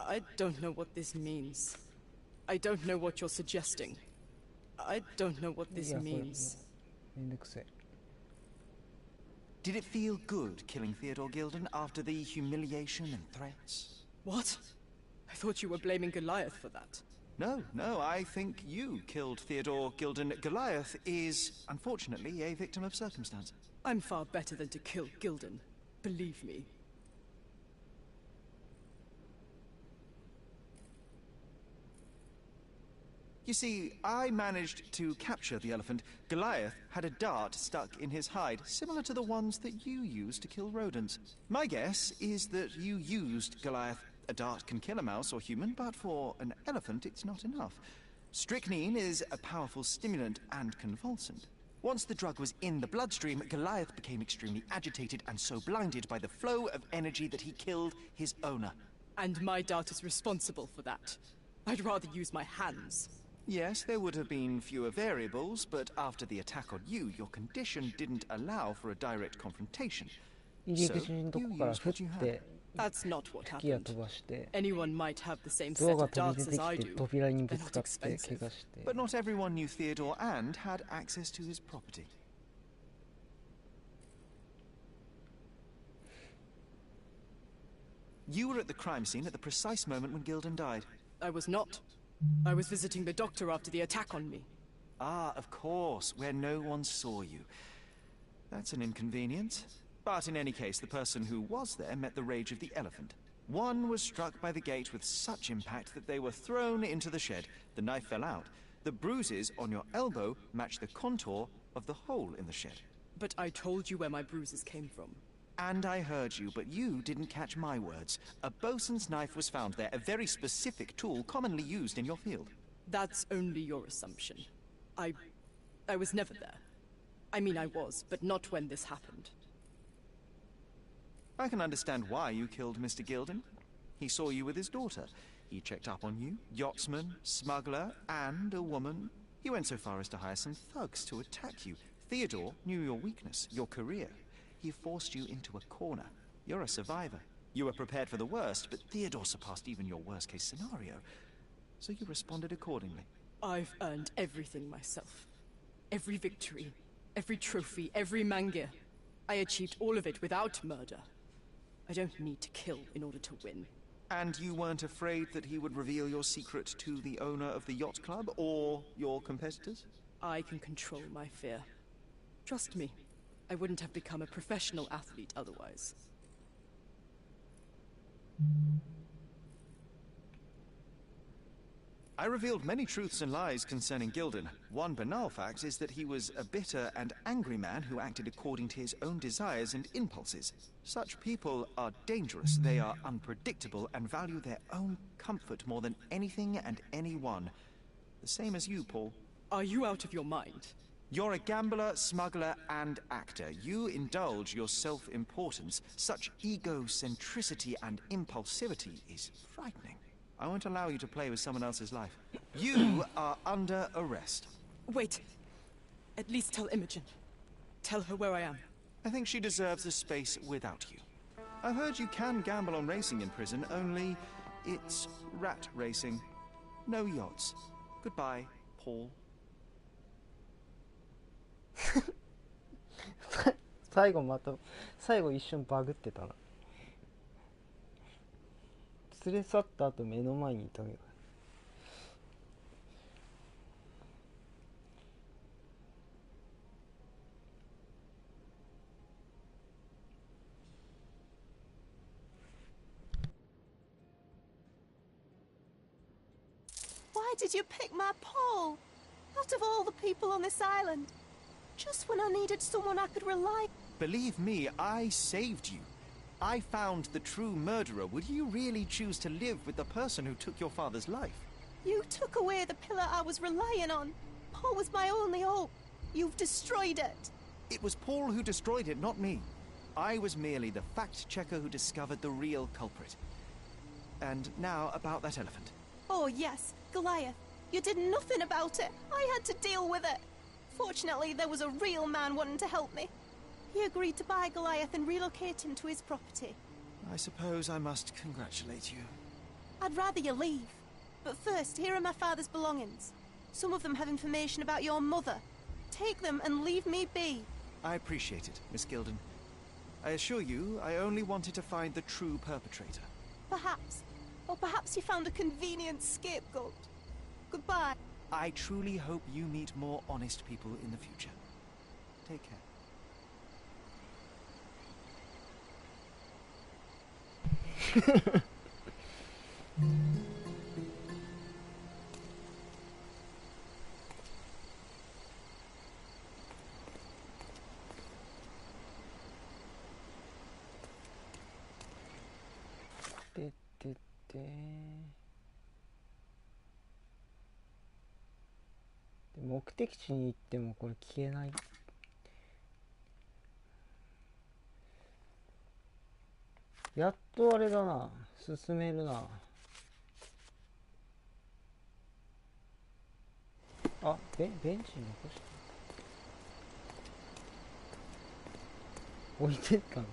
I don't know what this means. I don't know what you're suggesting. I don't know what this means. Did it feel good killing Theodore Gilden after the humiliation and threats? What? I thought you were blaming Goliath for that. No, I think you killed Theodore Gilden. Goliath is, unfortunately, a victim of circumstance. I'm far better than to kill Gilden. Believe me. You see, I managed to capture the elephant. Goliath had a dart stuck in his hide, similar to the ones that you use to kill rodents. My guess is that you used Goliath A dart can kill a mouse or human, but for an elephant it's not enough. Strychnine is a powerful stimulant and convulsant. Once the drug was in the bloodstream, Goliath became extremely agitated and so blinded by the flow of energy that he killed his owner. And my dart is responsible for that. I'd rather use my hands. Yes, there would have been fewer variables, but after the attack on you, your condition didn't allow for a direct confrontation. 入り口のとこから降って That's not what 敵が happened. 飛ばして Anyone might have the same 象 set が of 飛び darts 出て as I きて do. 扉にぶ They're つ not かって怪 expensive. 我して But not everyone knew Theodore and had access to his property. You were at the crime scene at the precise moment when Gildan died. I was not. I was visiting the doctor after the attack on me. Ah, of course, where no one saw you. That's an inconvenience. But in any case, the person who was there met the rage of the elephant. One was struck by the gate with such impact that they were thrown into the shed. The knife fell out. The bruises on your elbow match the contour of the hole in the shed. But I told you where my bruises came from. And I heard you, but you didn't catch my words. A bosun's knife was found there, a very specific tool commonly used in your field. That's only your assumption. I was never there. I mean, I was, but not when this happened. I can understand why you killed Mr. Gildan. He saw you with his daughter. He checked up on you, yachtsman, smuggler, and a woman. He went so far as to hire some thugs to attack you. Theodore knew your weakness, your career. He forced you into a corner. You're a survivor. You were prepared for the worst, but Theodore surpassed even your worst-case scenario. So you responded accordingly. I've earned everything myself. Every victory, every trophy, every mangir. I achieved all of it without murder. I don't need to kill in order to win. And you weren't afraid that he would reveal your secret to the owner of the yacht club or your competitors? I can control my fear. Trust me, I wouldn't have become a professional athlete otherwise. I revealed many truths and lies concerning Gildan. One banal fact is that he was a bitter and angry man who acted according to his own desires and impulses. Such people are dangerous, they are unpredictable, and value their own comfort more than anything and anyone. The same as you, Paul. Are you out of your mind? You're a gambler, smuggler, and actor. You indulge your self-importance. Such egocentricity and impulsivity is frightening. I won't allow you to play with someone else's life. You are under arrest. Wait. At least tell Imogen. Tell her where I am. I think she deserves a space without you. I've heard you can gamble on racing in prison, only it's rat racing. No yachts. Goodbye, Paul. 最後一瞬バグってたな。連れ去った後目の前にいたけど。Why did you pick my Paul? Out of all the people on this island. Just when I needed someone I could rely on. Believe me, I saved you. I found the true murderer. Would you really choose to live with the person who took your father's life? You took away the pillar I was relying on. Paul was my only hope. You've destroyed it. It was Paul who destroyed it, not me. I was merely the fact-checker who discovered the real culprit. And now about that elephant. Oh yes, Goliath. You did nothing about it. I had to deal with it. Fortunately, there was a real man wanting to help me. He agreed to buy Goliath and relocate him to his property. I suppose I must congratulate you. I'd rather you leave. But first, here are my father's belongings. Some of them have information about your mother. Take them and leave me be. I appreciate it, Miss Gildan. I assure you, I only wanted to find the true perpetrator. Perhaps. Or perhaps you found a convenient scapegoat. Goodbye. I truly hope you meet more honest people in the future. Take care. で目的地に行ってもこれ消えない。やっとあれだな、進めるな。あ、ベンチに残した置いてったの。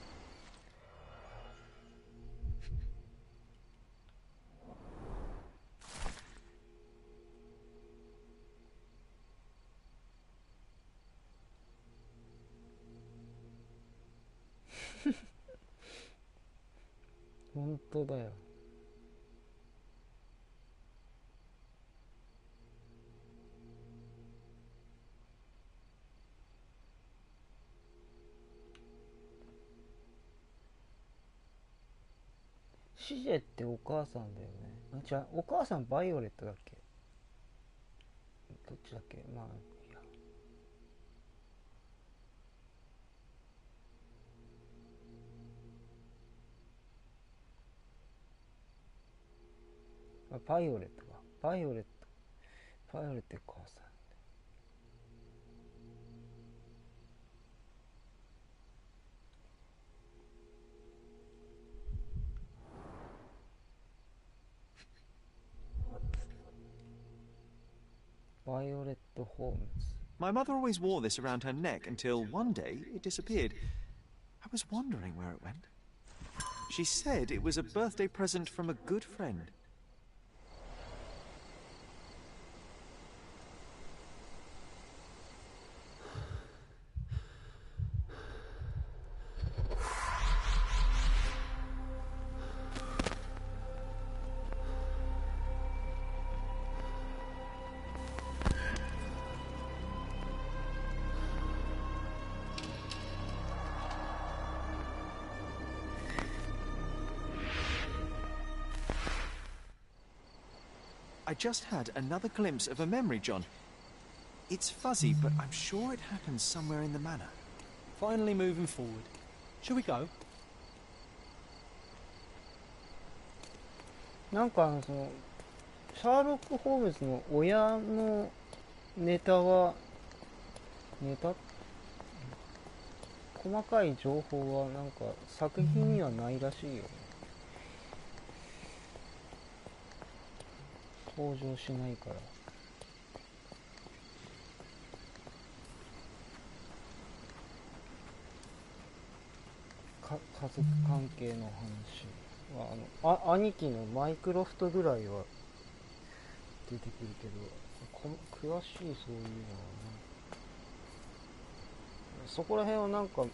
本当だよ。シジェってお母さんだよね。あ、じゃあお母さんバイオレットだっけ？どっちだっけ？まあいいや。あ、バイオレットか。バイオレットお母さん。Violet Holmes. My mother always wore this around her neck until one day it disappeared. I was wondering where it went. She said it was a birthday present from a good friend. I just had another glimpse of a memory, John. It's fuzzy, but I'm sure it happens somewhere in the manor. Finally moving forward. Shall we go? なんかそのシャーロック・ホームズの親のネタ細かい情報はなんか作品にはないらしいよね。登場しないから。家族関係の話は兄貴のマイクロフトぐらいは出てくるけど、詳しいそういうのはね、そこら辺はなんか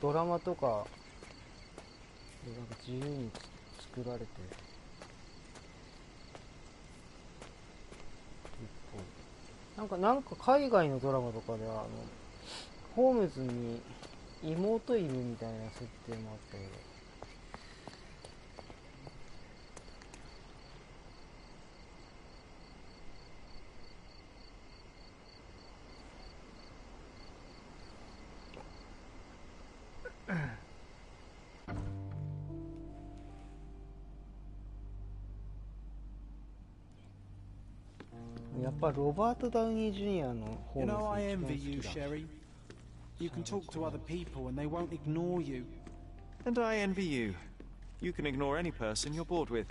ドラマとかなんか自由に作られてなんか海外のドラマとかではホームズに妹いるみたいな設定もあったけど、やっぱロバート・ダウニー・ジュニアのホームズ You know, が I 一番 envy 好 you, きだ。 Sherry. You can talk to other people and they won't ignore you. And I envy you. You can ignore any person you're bored with.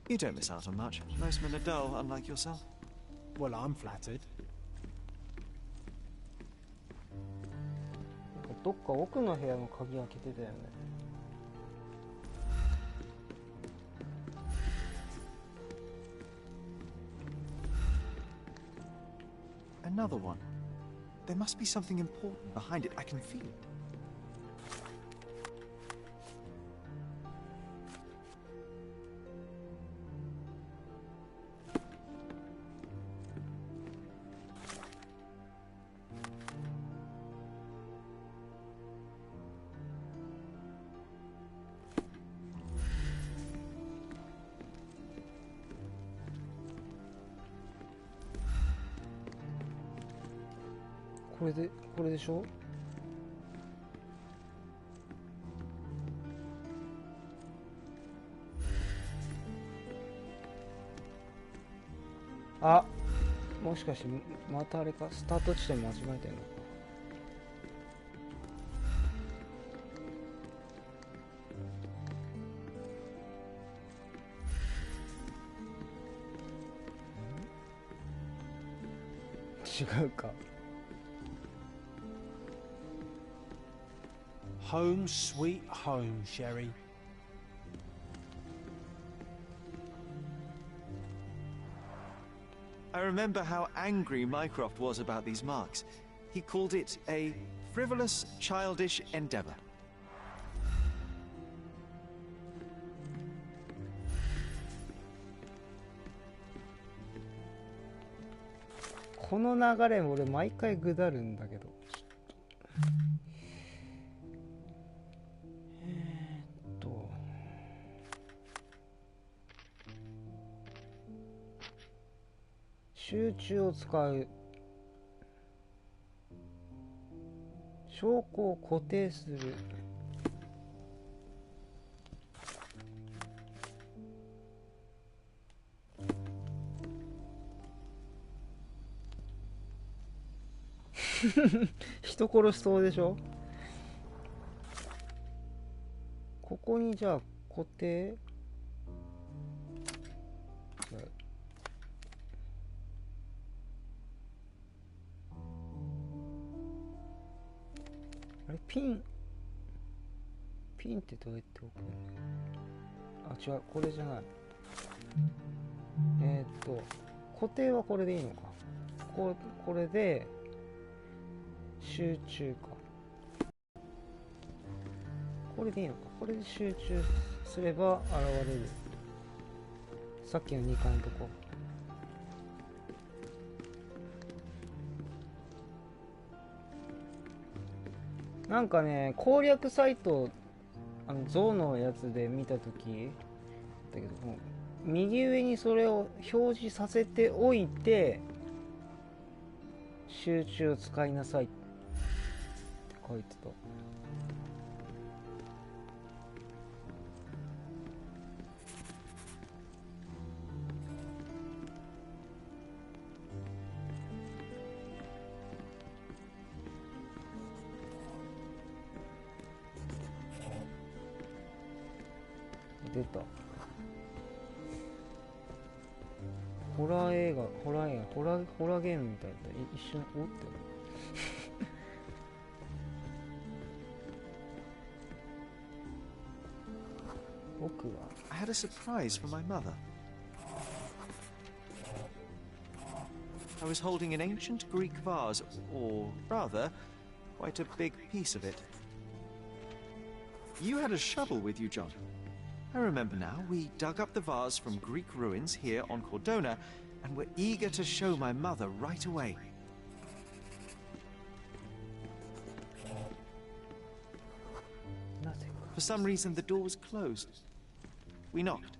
You don't miss out on much. Most men are dull, unlike yourself. Well, I'm flattered. どっか奥の部屋の鍵開けてたよね。Another one. There must be something important behind it. I can feel it.これでしょ。あ、もしかしてまたあれか、スタート地点間違えてんのか。違うか。 Home sweet home, Sherry. I remember how angry Mycroft was about these marks. He called it a frivolous, childish endeavor. この流れ俺毎回ぐだるんだけど、集中を使う、証拠を固定する、人殺しそうでしょ。ここにじゃあ固定、あれピンってどうやって置くの？あ、違う、これじゃない。固定はこれでいいのか。これで集中か。これでいいのか。これで集中すれば現れる。さっきの2階のとこ。なんかね、攻略サイト、ゾウのやつで見たときだけども、右上にそれを表示させておいて集中を使いなさいって書いてた。出た。ホラーゲームみたいだった。一瞬おって僕は I had a surprise for my mother. I was holding an ancient Greek vase, or rather, quite a big piece of it. You had a shovel with you, John. I remember now. We dug up the vase from Greek ruins here on Cordona and were eager to show my mother right away. For some reason, the door was closed. We knocked.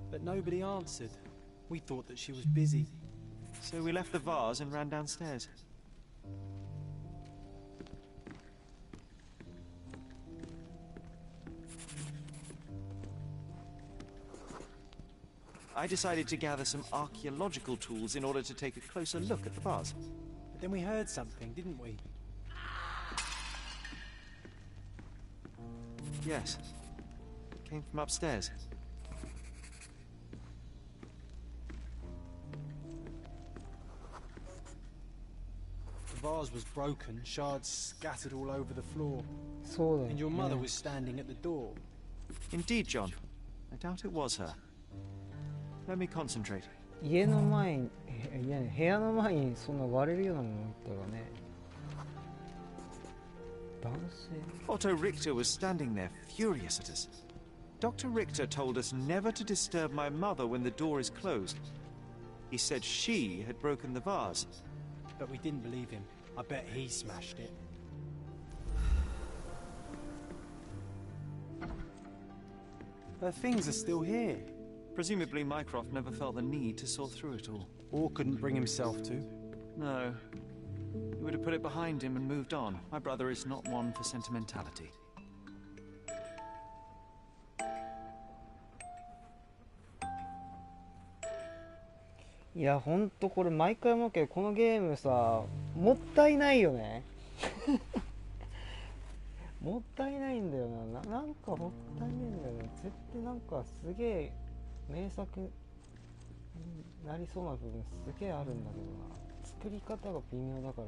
But nobody answered. We thought that she was busy. So we left the vase and ran downstairs. I decided to gather some archaeological tools in order to take a closer look at the vase. But then we heard something, didn't we? Yes. It came from upstairs. The vase was broken, shards scattered all over the floor. So and your mother was standing at the door. Indeed, John. I doubt it was her. Let me concentrate. 家の前に、部屋の前にそんな割れるようなものがあったらね。男性 Otto Richter was standing there, furious at us. Dr. Richter told us never to disturb my mother when the door is closed. He said she had broken the vase. But we didn't believe him. I bet he smashed it. Her things are still here. Presumably Mycroft never felt the need to saw through it all. Or couldn't bring himself to. No. He would have put it behind him and moved on. My brother is not one for sentimentality. いやほんとこれ毎回思うけど、このゲームさもったいないよねもったいないんだよな。なんかもったいないんだよね。絶対なんかすげえ名作になりそうな部分すげえあるんだけどな。作り方が微妙だから。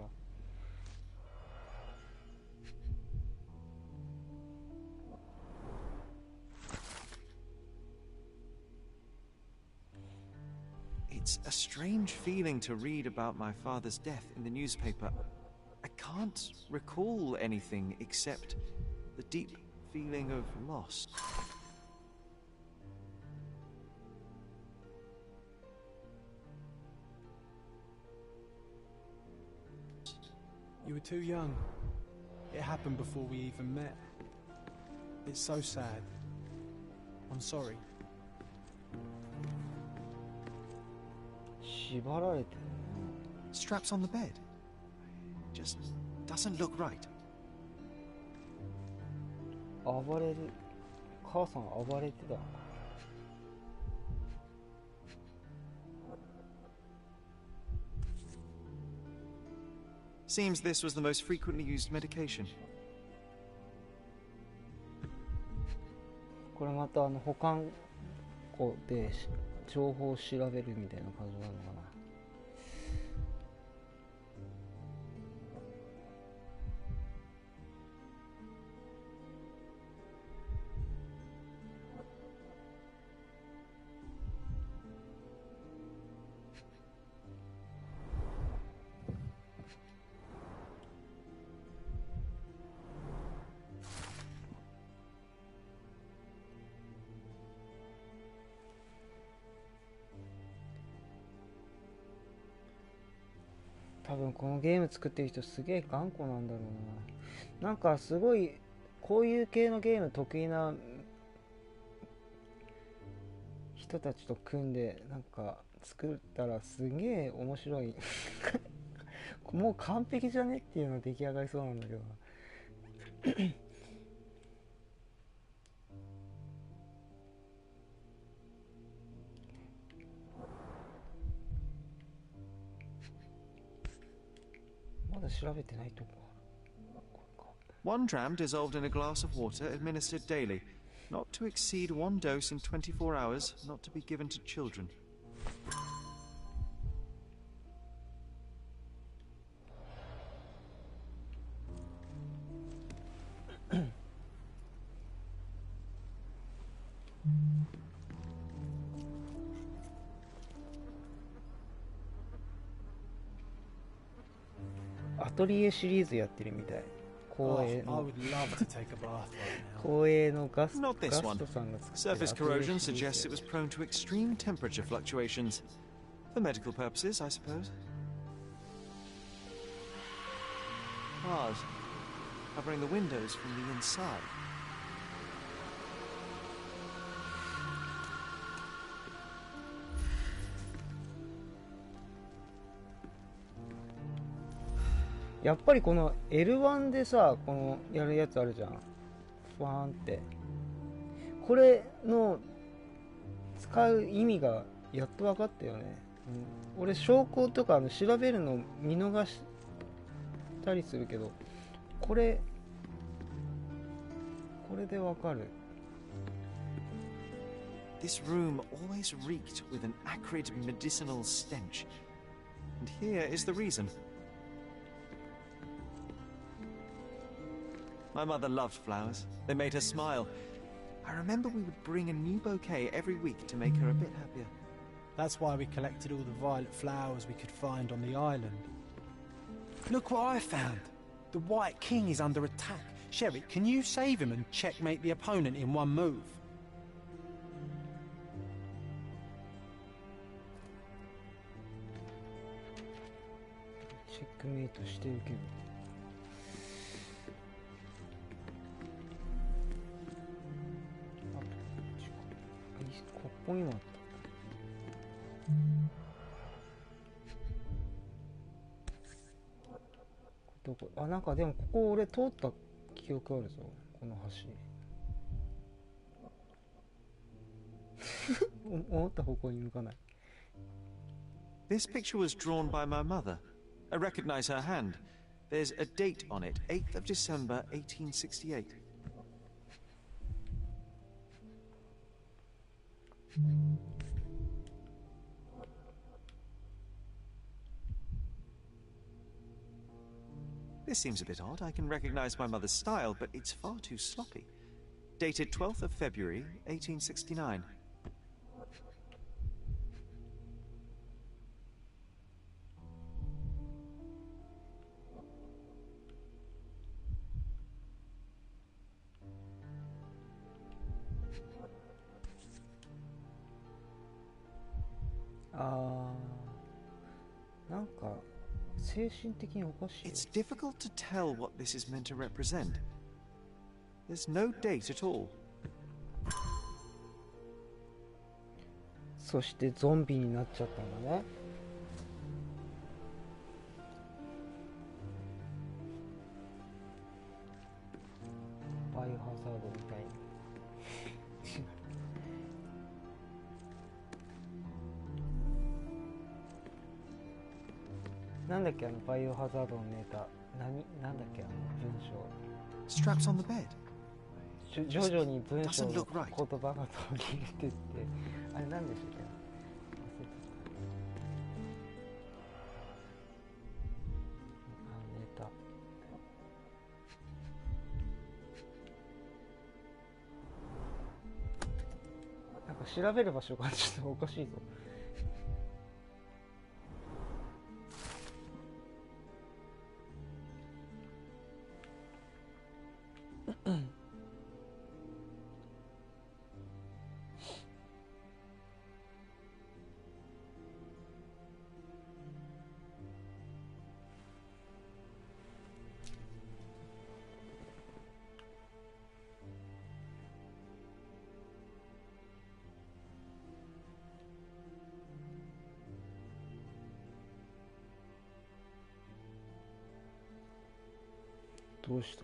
It's a strange feeling to read about my father's death in the newspaper. I can't recall anything except the deep feeling of loss. You were too young. It happened before we even met. It's so sad. I'm sorry. 縛られてるね。 Straps on the bed. Just doesn't look right. 暴れる。母さん暴れてた。Seems this was the most frequently used medication. これまた保管庫で情報を調べるみたいな感じなのかな。多分このゲーム作ってる人すげえ頑固なんだろうな。なんかすごいこういう系のゲーム得意な人たちと組んでなんか作ったらすげえ面白いもう完璧じゃねっていうのが出来上がりそうなんだけどなまだ調べてないとこある。 1 dram dissolved in a glass of water administered daily. Not to exceed 1 dose in 24 hours. Not to be given to children. アトリエシリーズやってるみたい。光栄 I の would love to take a bath right now. 光栄のガス Not this ト one. さんが作ってる Surface アトリエ corrosion シリー suggests ズ it was prone to extreme temperature fluctuations. For medical purposes, I suppose. Bars covering the windows from the inside. やっぱりこの L1 でさ、このやるやつあるじゃん。ファーンって。これの使う意味がやっと分かったよね。俺証拠とか調べるの見逃したりするけど、これで分かる。This room always reeked with an acrid medicinal stench. And here is the reason. My mother loved flowers. They made her smile. I remember we would bring a new bouquet every week to make her a bit happier. That's why we collected all the violet flowers we could find on the island. Look what I found! The White King is under attack. Sherry, can you save him and checkmate the opponent in one move? チェックメイトしてるけど。ここにもあった。どこ？あ、なんかでもここ俺通った記憶あるぞ。この橋。思った方向に向かない。This picture was drawn by my mother. I recognize her hand. There's a date on it, 8th of December, 1868. This seems a bit odd. I can recognize my mother's style, but it's far too sloppy. Dated 12th of February, 1869. It's difficult to tell what this is meant to represent. There's no date at all. そしてゾンビになっちゃったんだね。バイオハザードみたいに。なんだっけバイオハザードのネタ。なんだっけ文章。Straps on the bed. 徐々に文章の言葉が途切れてって、あれなんでしょうね。ネタ。なんか調べる場所がちょっとおかしいぞ。どうした？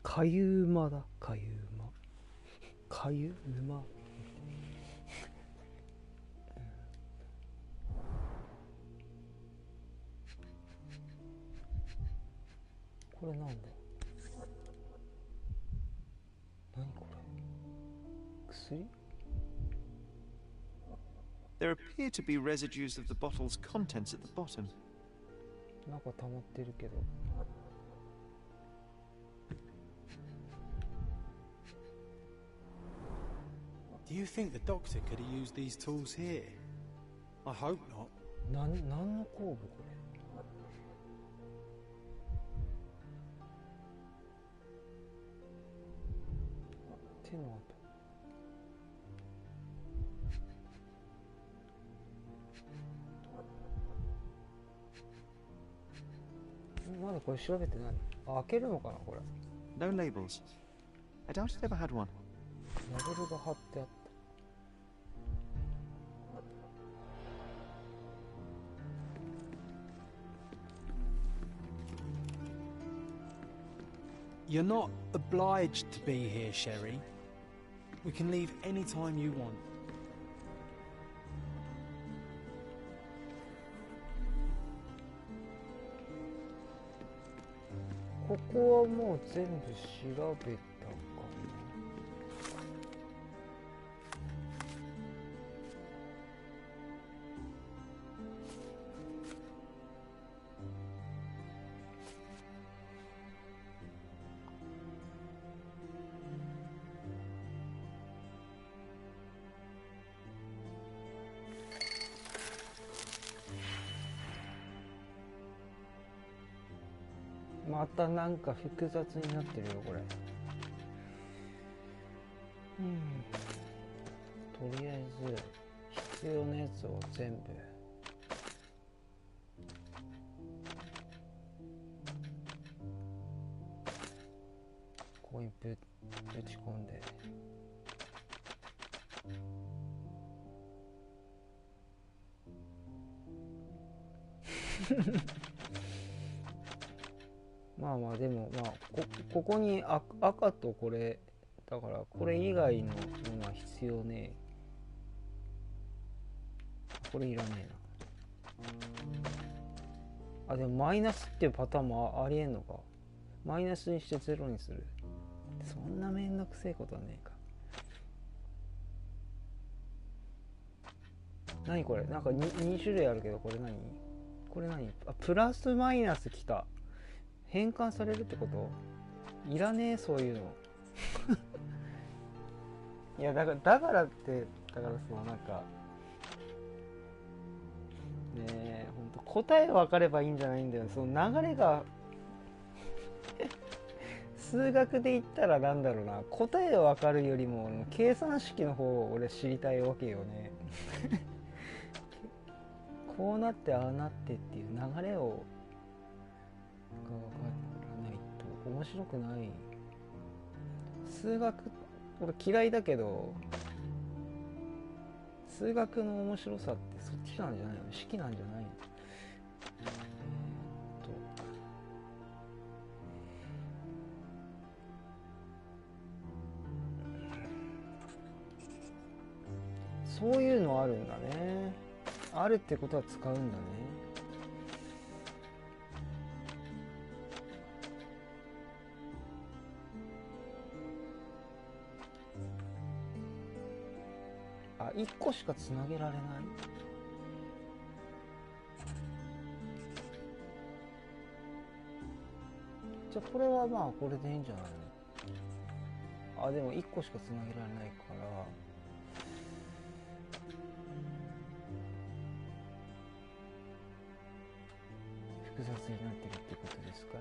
かゆ馬だ、かゆ馬。かゆ馬。これなんだ？何これ？薬？ There appear to be residues of the bottle's contents at the bottom. なんか溜まってるけど。Do you think the doctor could have used these tools here? I hope not. 何の工具これ？手の跡。まだこれ調べてない。あ、開けるのかなこれ。No labels. I doubt it ever had one. ラベルが貼ってあった。You're not obliged to be here, Sherry. We can leave any time you want. ここはもう全部調べたかな。またなんか複雑になってるよこれ。とりあえず必要なやつを全部。ぶち込んでまあまあでもまあここに赤とこれだからこれ以外のものは必要ねえ。これいらねえな。あ、でもマイナスっていうパターンもありえんのか。マイナスにしてゼロにする。そんなめんどくせえことはねえか。何これ、なんか 2種類あるけど、これ何あ、プラスマイナスきた。変換されるってこと？いらねえ、そういうの。いやだからそうなんかねえ、ほんと答え分かればいいんじゃないんだよ。その流れが数学で言ったらなんだろうな、答え分かるよりも計算式の方を俺知りたいわけよね。こうなってああなってっていう流れをが分からないと面白くない。数学俺嫌いだけど、数学の面白さってそっちなんじゃないの？式なんじゃないの？そういうのあるんだね。あるってことは使うんだね。あ、1個しかつなげられない。じゃあこれはまあこれでいいんじゃないの？あ、でも1個しかつなげられないから複雑になってるってことですか？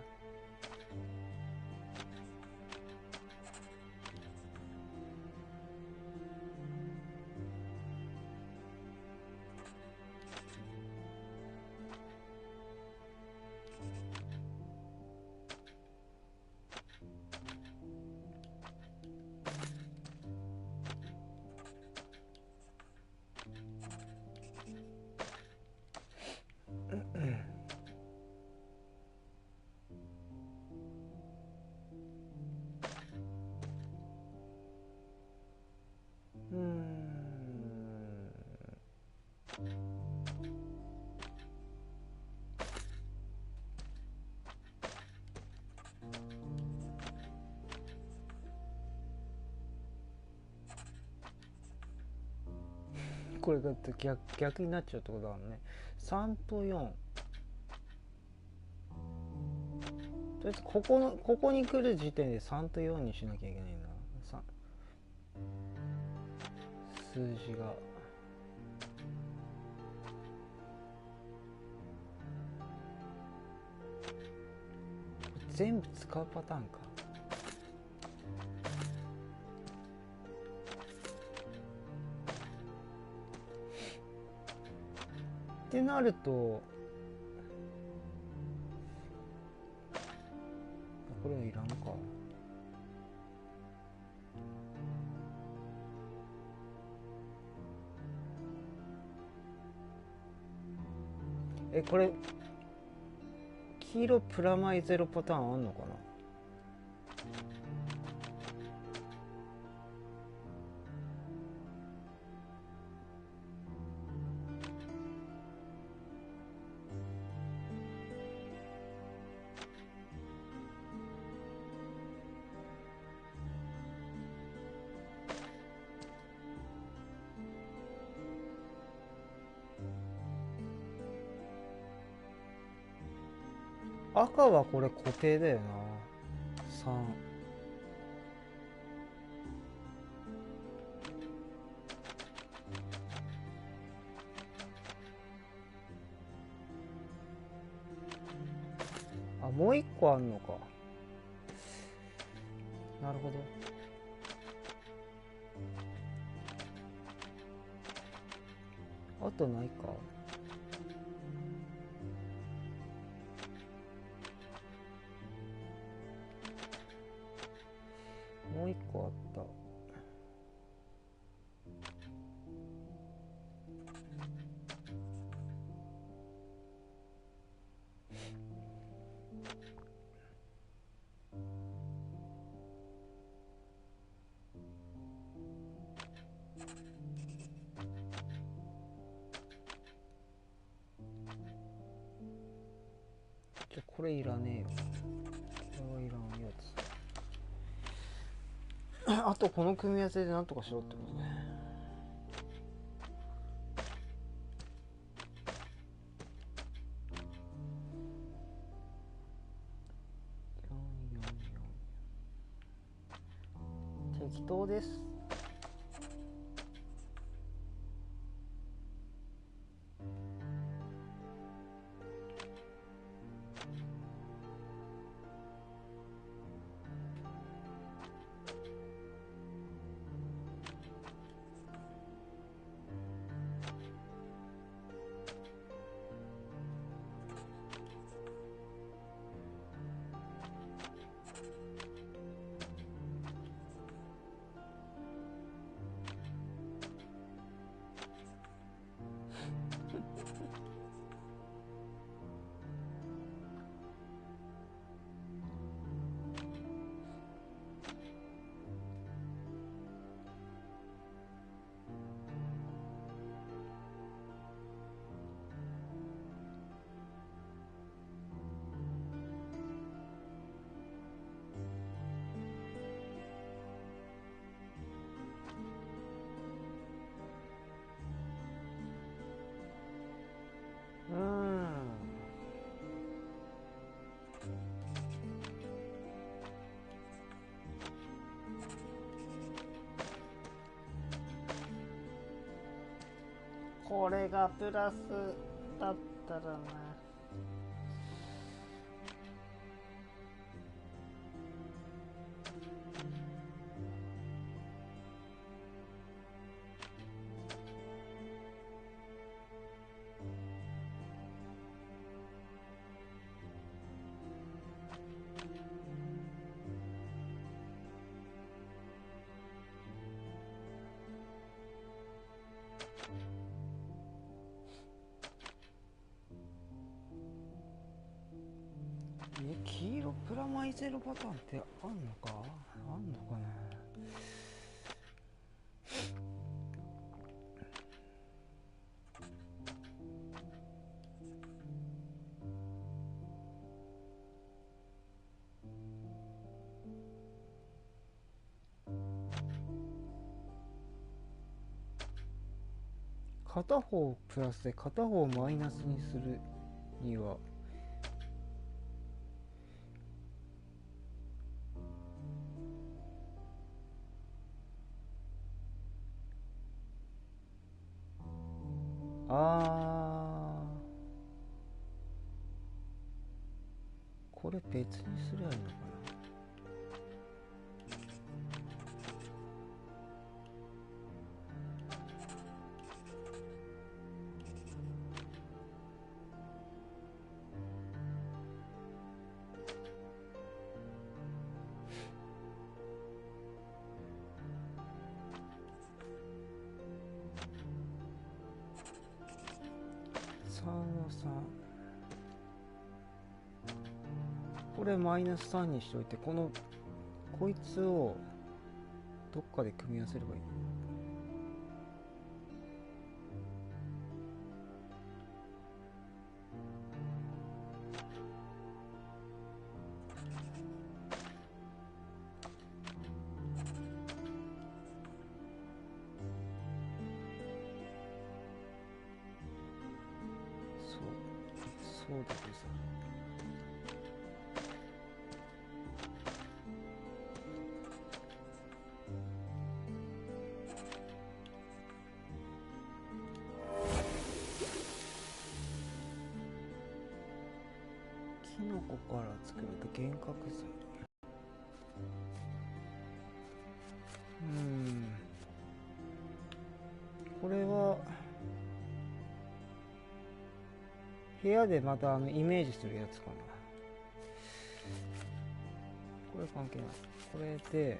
これだって逆になっちゃうってことだもんね。3と4。とりあえずここに来る時点で3と4にしなきゃいけないんだ。数字が全部使うパターンか。ってなるとこれはいらんか。これ黄色プラマイゼロパターンあんのかな。赤はこれ固定だよな。3。あ、もう一個あんのか。なるほど。あとないか。じゃこれいらねえよ。これはいらんやつ。あとこの組み合わせでなんとかしろってことね。適当です。これがプラスだったらな。黄色プラマイゼロパターンってあんのか？あんのかな。片方プラスで片方マイナスにするにはこれ別にすりゃいいのかな。3の3、これマイナス3にしておいて、こいつをどっかで組み合わせればいい。そうだけどさ、キノコから作ると幻覚剤。これは部屋でまたイメージするやつかな。これ関係ない。これで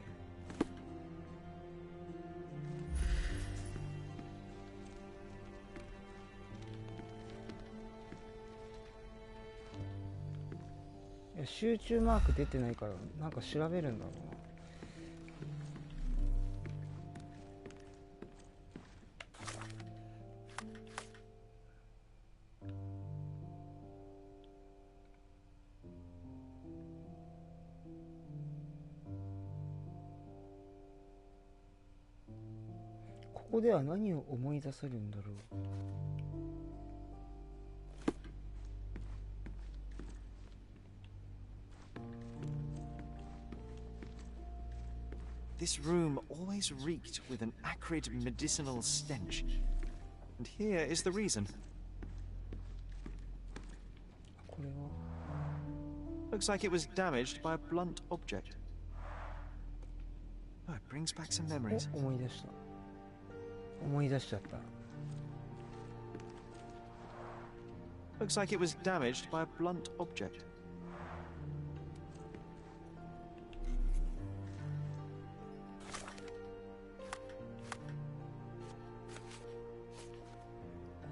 集中マーク出てないからなんか調べるんだろうな。こでは何を思い出せるんだろう。This room always reeked with an acrid medicinal stench. And here is the reason. これは Looks like it was damaged by a blunt object. Oh, it brings back some memories. 思い出した。思い出しちゃった。Looks like it was damaged by a blunt object.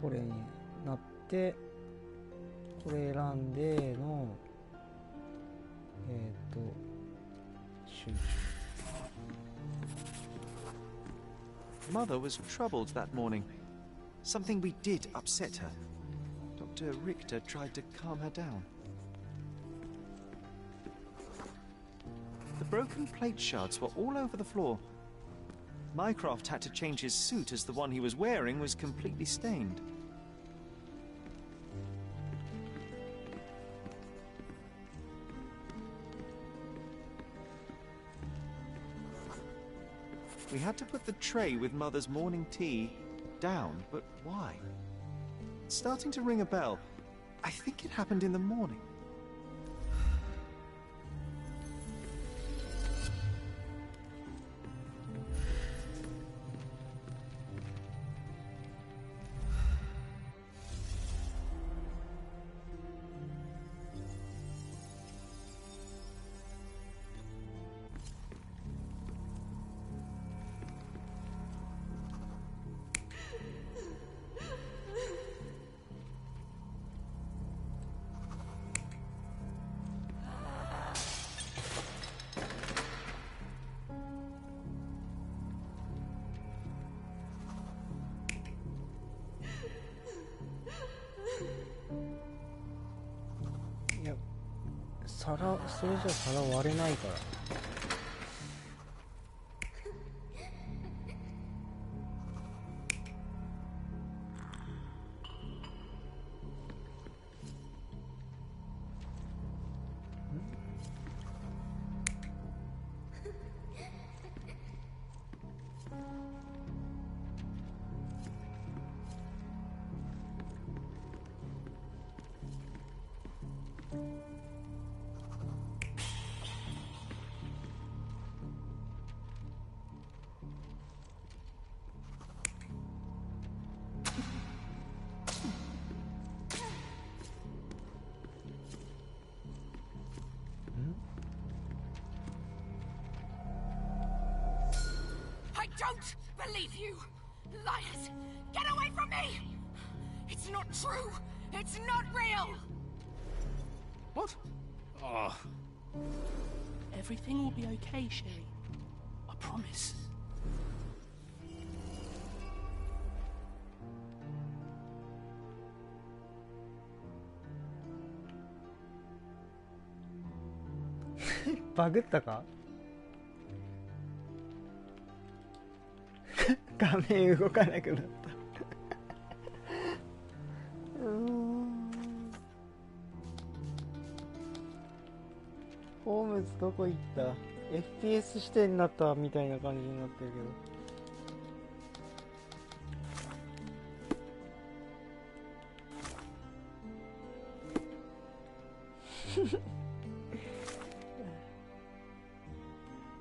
これになって、これ選んでの集中。Mother was troubled that morning. Something we did upset her. Dr. Richter tried to calm her down. The broken plate shards were all over the floor. Mycroft had to change his suit as the one he was wearing was completely stained. We had to put the tray with Mother's morning tea down, but why? It's starting to ring a bell. I think it happened in the morning.それじゃ皿割れないから。Don't believe you! Liars! Get away from me! It's not true! It's not real! What? Oh. Everything will be okay, Sherry. I promise.バグったか？画面動かなくなったホームズどこ行った？ FPS 視点になったみたいな感じになってるけど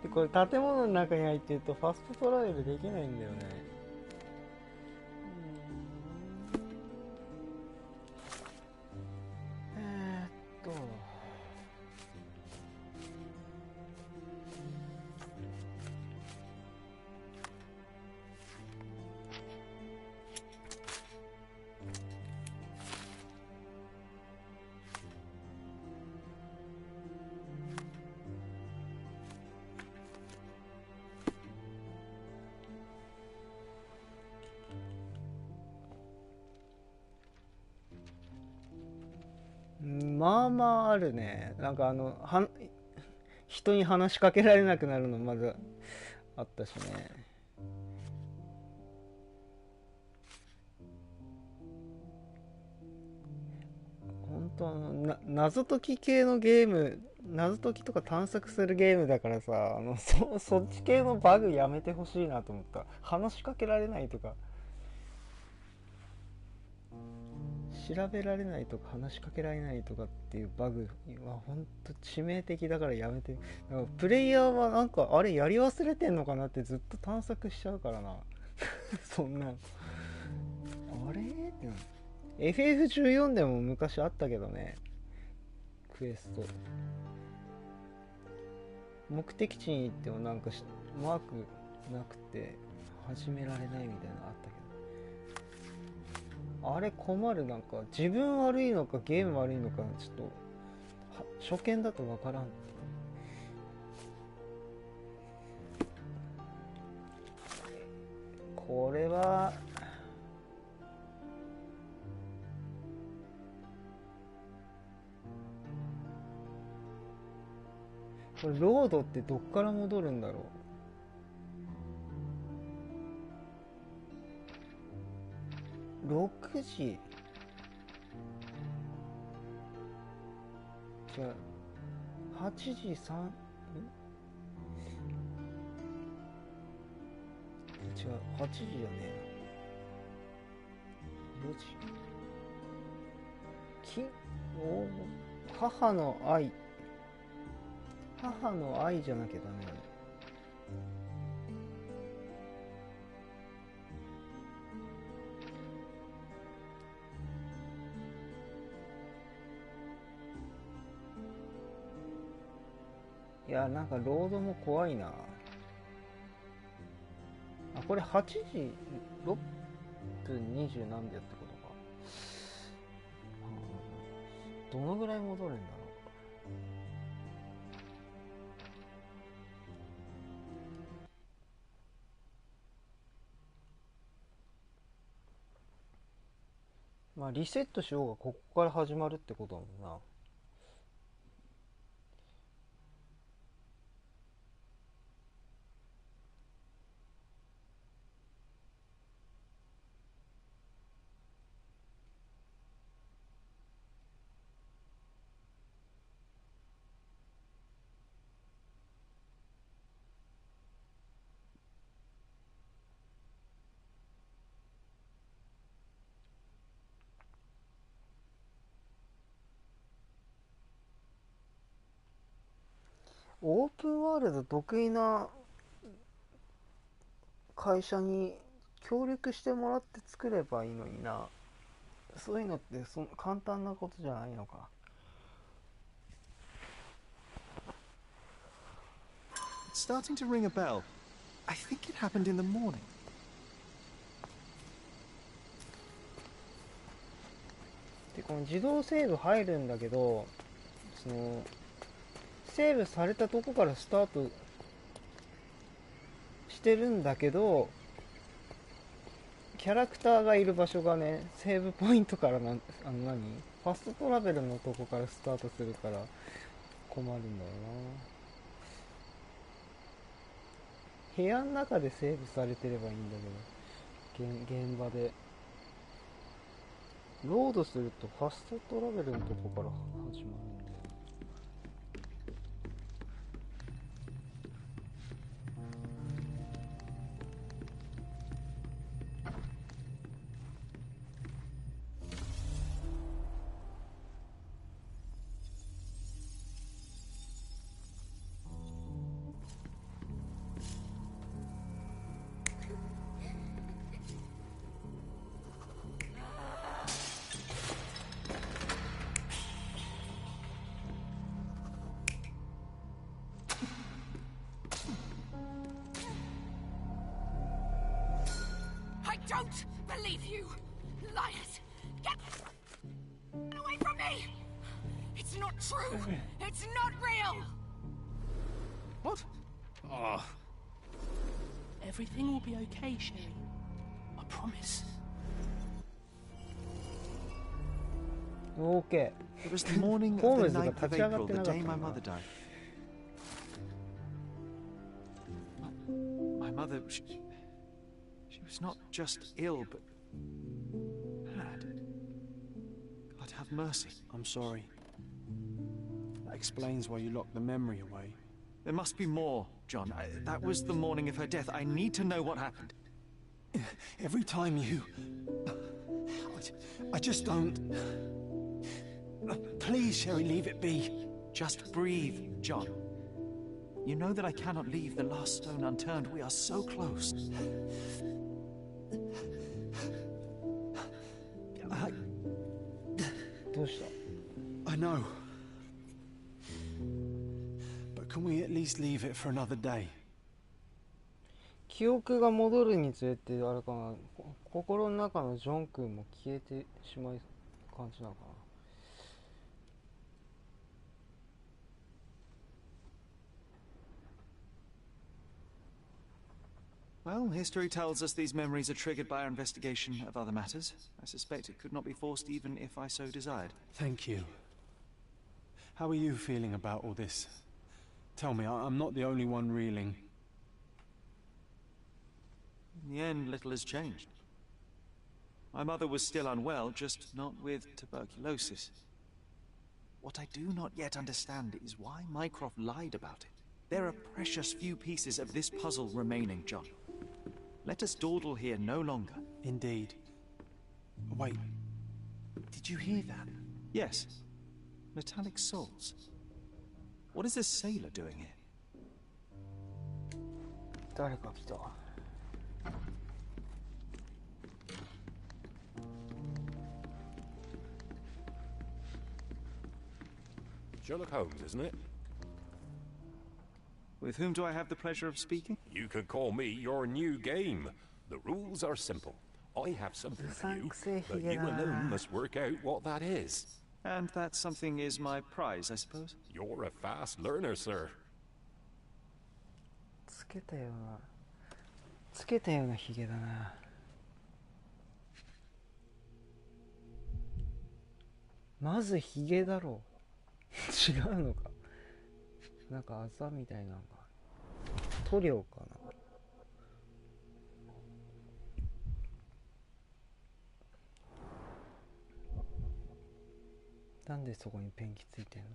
でこれ建物の中に入ってるとファストトラベルできないんだよね。まあまああるね。なんか人に話しかけられなくなるのまずあったしね。と謎解き系のゲーム、謎解きとか探索するゲームだからさ、そっち系のバグやめてほしいなと思った。話しかけられないとか調べられないとか話しかけられないとかっていうバグはほんと致命的だからやめて。だからプレイヤーはなんかあれやり忘れてんのかなってずっと探索しちゃうからなそんなあれって FF14 でも昔あったけどね、クエスト目的地に行ってもなんかマークなくて始められないみたいなのあったけど、あれ困る。なんか自分悪いのかゲーム悪いのかちょっと初見だとわからんっていう。これはこれロードってどっから戻るんだろう。6時じゃあ8時3違う8時だね。4時母の愛じゃなきゃダメだね。いやなんかロードも怖いな。あ、これ8時6分20何秒ってことか。どのぐらい戻るんだろう。まあリセットしようがここから始まるってことだもんな。オープンワールド得意な会社に協力してもらって作ればいいのにな。そういうのって簡単なことじゃないのか。It's starting to ring a bell. I think it happened in the morning. でこの自動セーブ入るんだけど、セーブされたとこからスタートしてるんだけど、キャラクターがいる場所がね、セーブポイントからファストトラベルのとこからスタートするから困るんだよな。部屋の中でセーブされてればいいんだけど、現場でロードするとファストトラベルのとこから始まるんだよ。I don't believe you! Liars! Get away from me! It's not true! It's not real! What? Oh. Everything will be okay, Sherry. I promise. OK. It was the morning of the 9th of April, the day my mother died. My mother, she was not just ill, but mad. God, have of mercy. I'm sorry. That explains why you locked the memory away. There must be more, John. That was the morning of her death. I need to know what happened. Every time you... I just don't... Please, Sherry, leave it be. Just breathe, John. You know that I cannot leave the last stone unturned. We are so close. I know. But can we at least leave it for another day? 記憶が戻るにつれてあれかな、心の中のジョン君も消えてしまい感じなのかな。Well, history tells us these memories are triggered by our investigation of other matters. I suspect it could not be forced even if I so desired. Thank you. How are you feeling about all this? Tell me, I'm not the only one reeling. In the end, little has changed. My mother was still unwell, just not with tuberculosis. What I do not yet understand is why Mycroft lied about it. There are precious few pieces of this puzzle remaining, John. Let us dawdle here no longer. Indeed. Wait, did you hear that? Yes. Metallic souls. What is this sailor doing here? 誰か来た。Sherlock Holmes, isn't it? With whom do I have the pleasure of speaking? You could call me your new game. The rules are simple. I have something for you, but you alone must work out what that is. And that something is my prize, I suppose? You're a fast learner, sir. つけたようなヒゲだな。まずヒゲだろう。違うのか。なんかあざみたいなのが塗料かな。なんでそこにペンキついてんの。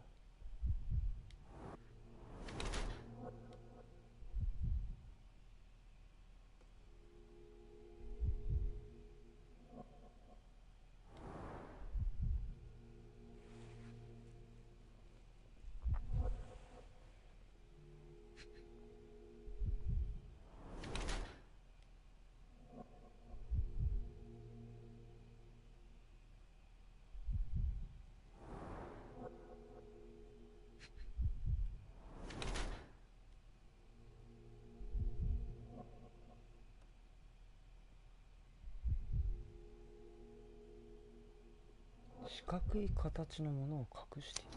四角い形のものを隠している。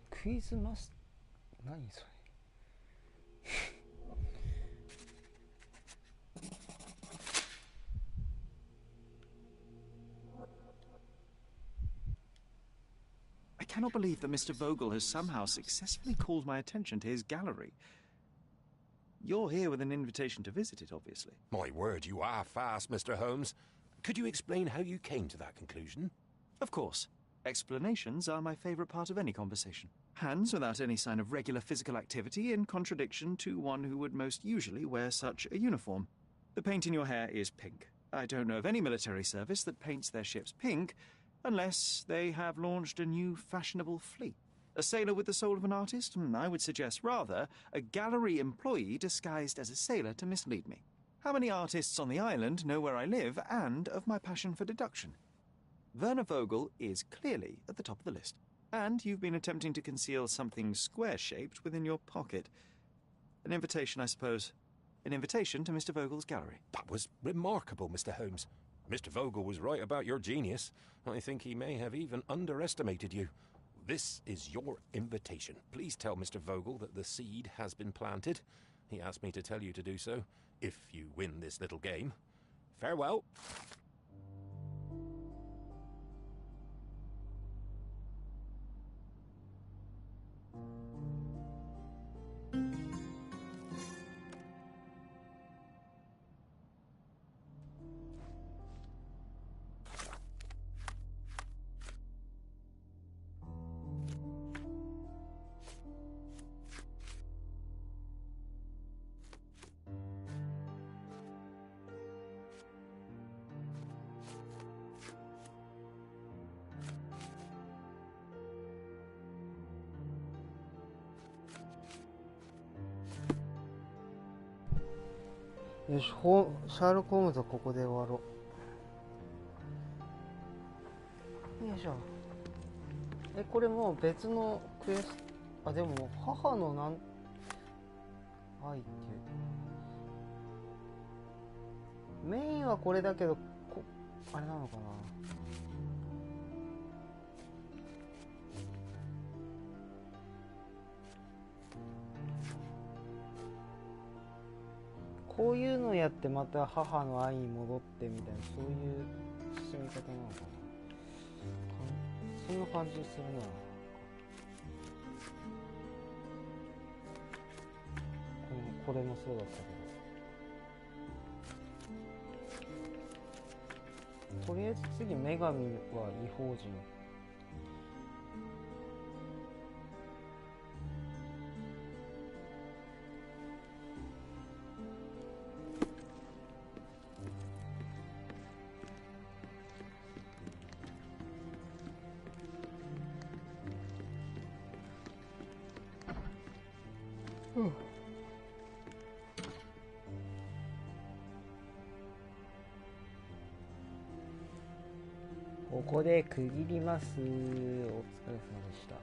クイズマス、何それ。I cannot believe that Mr. Vogel has somehow successfully called my attention to his gallery. You're here with an invitation to visit it, obviously. My word, you are fast, Mr. Holmes. Could you explain how you came to that conclusion? Of course. Explanations are my favorite part of any conversation. Hands without any sign of regular physical activity, in contradiction to one who would most usually wear such a uniform. The paint in your hair is pink. I don't know of any military service that paints their ships pink, unless they have launched a new fashionable fleet. A sailor with the soul of an artist? I would suggest rather a gallery employee disguised as a sailor to mislead me. How many artists on the island know where I live and of my passion for deduction? Werner Vogel is clearly at the top of the list. And you've been attempting to conceal something square-shaped within your pocket. An invitation, I suppose. An invitation to Mr. Vogel's gallery. That was remarkable, Mr. Holmes. Mr. Vogel was right about your genius. I think he may have even underestimated you. This is your invitation. Please tell Mr. Vogel that the seed has been planted. He asked me to tell you to do so, if you win this little game. Farewell. よし、シャーロック・ホームズはここで終わろう。よいしょ。これもう別のクエスト、あ、でも母の愛っていうメインはこれだけど、あれなのかな。こういうのやってまた母の愛に戻ってみたいな、そういう進み方なのかな。そんな感じするな。これもそうだったけど、とりあえず次女神は異邦人。ここで区切ります。お疲れ様でした。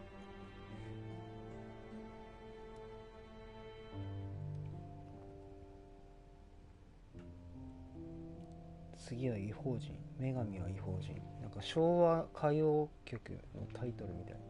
次は異邦人。女神は異邦人。なんか昭和歌謡曲のタイトルみたいな。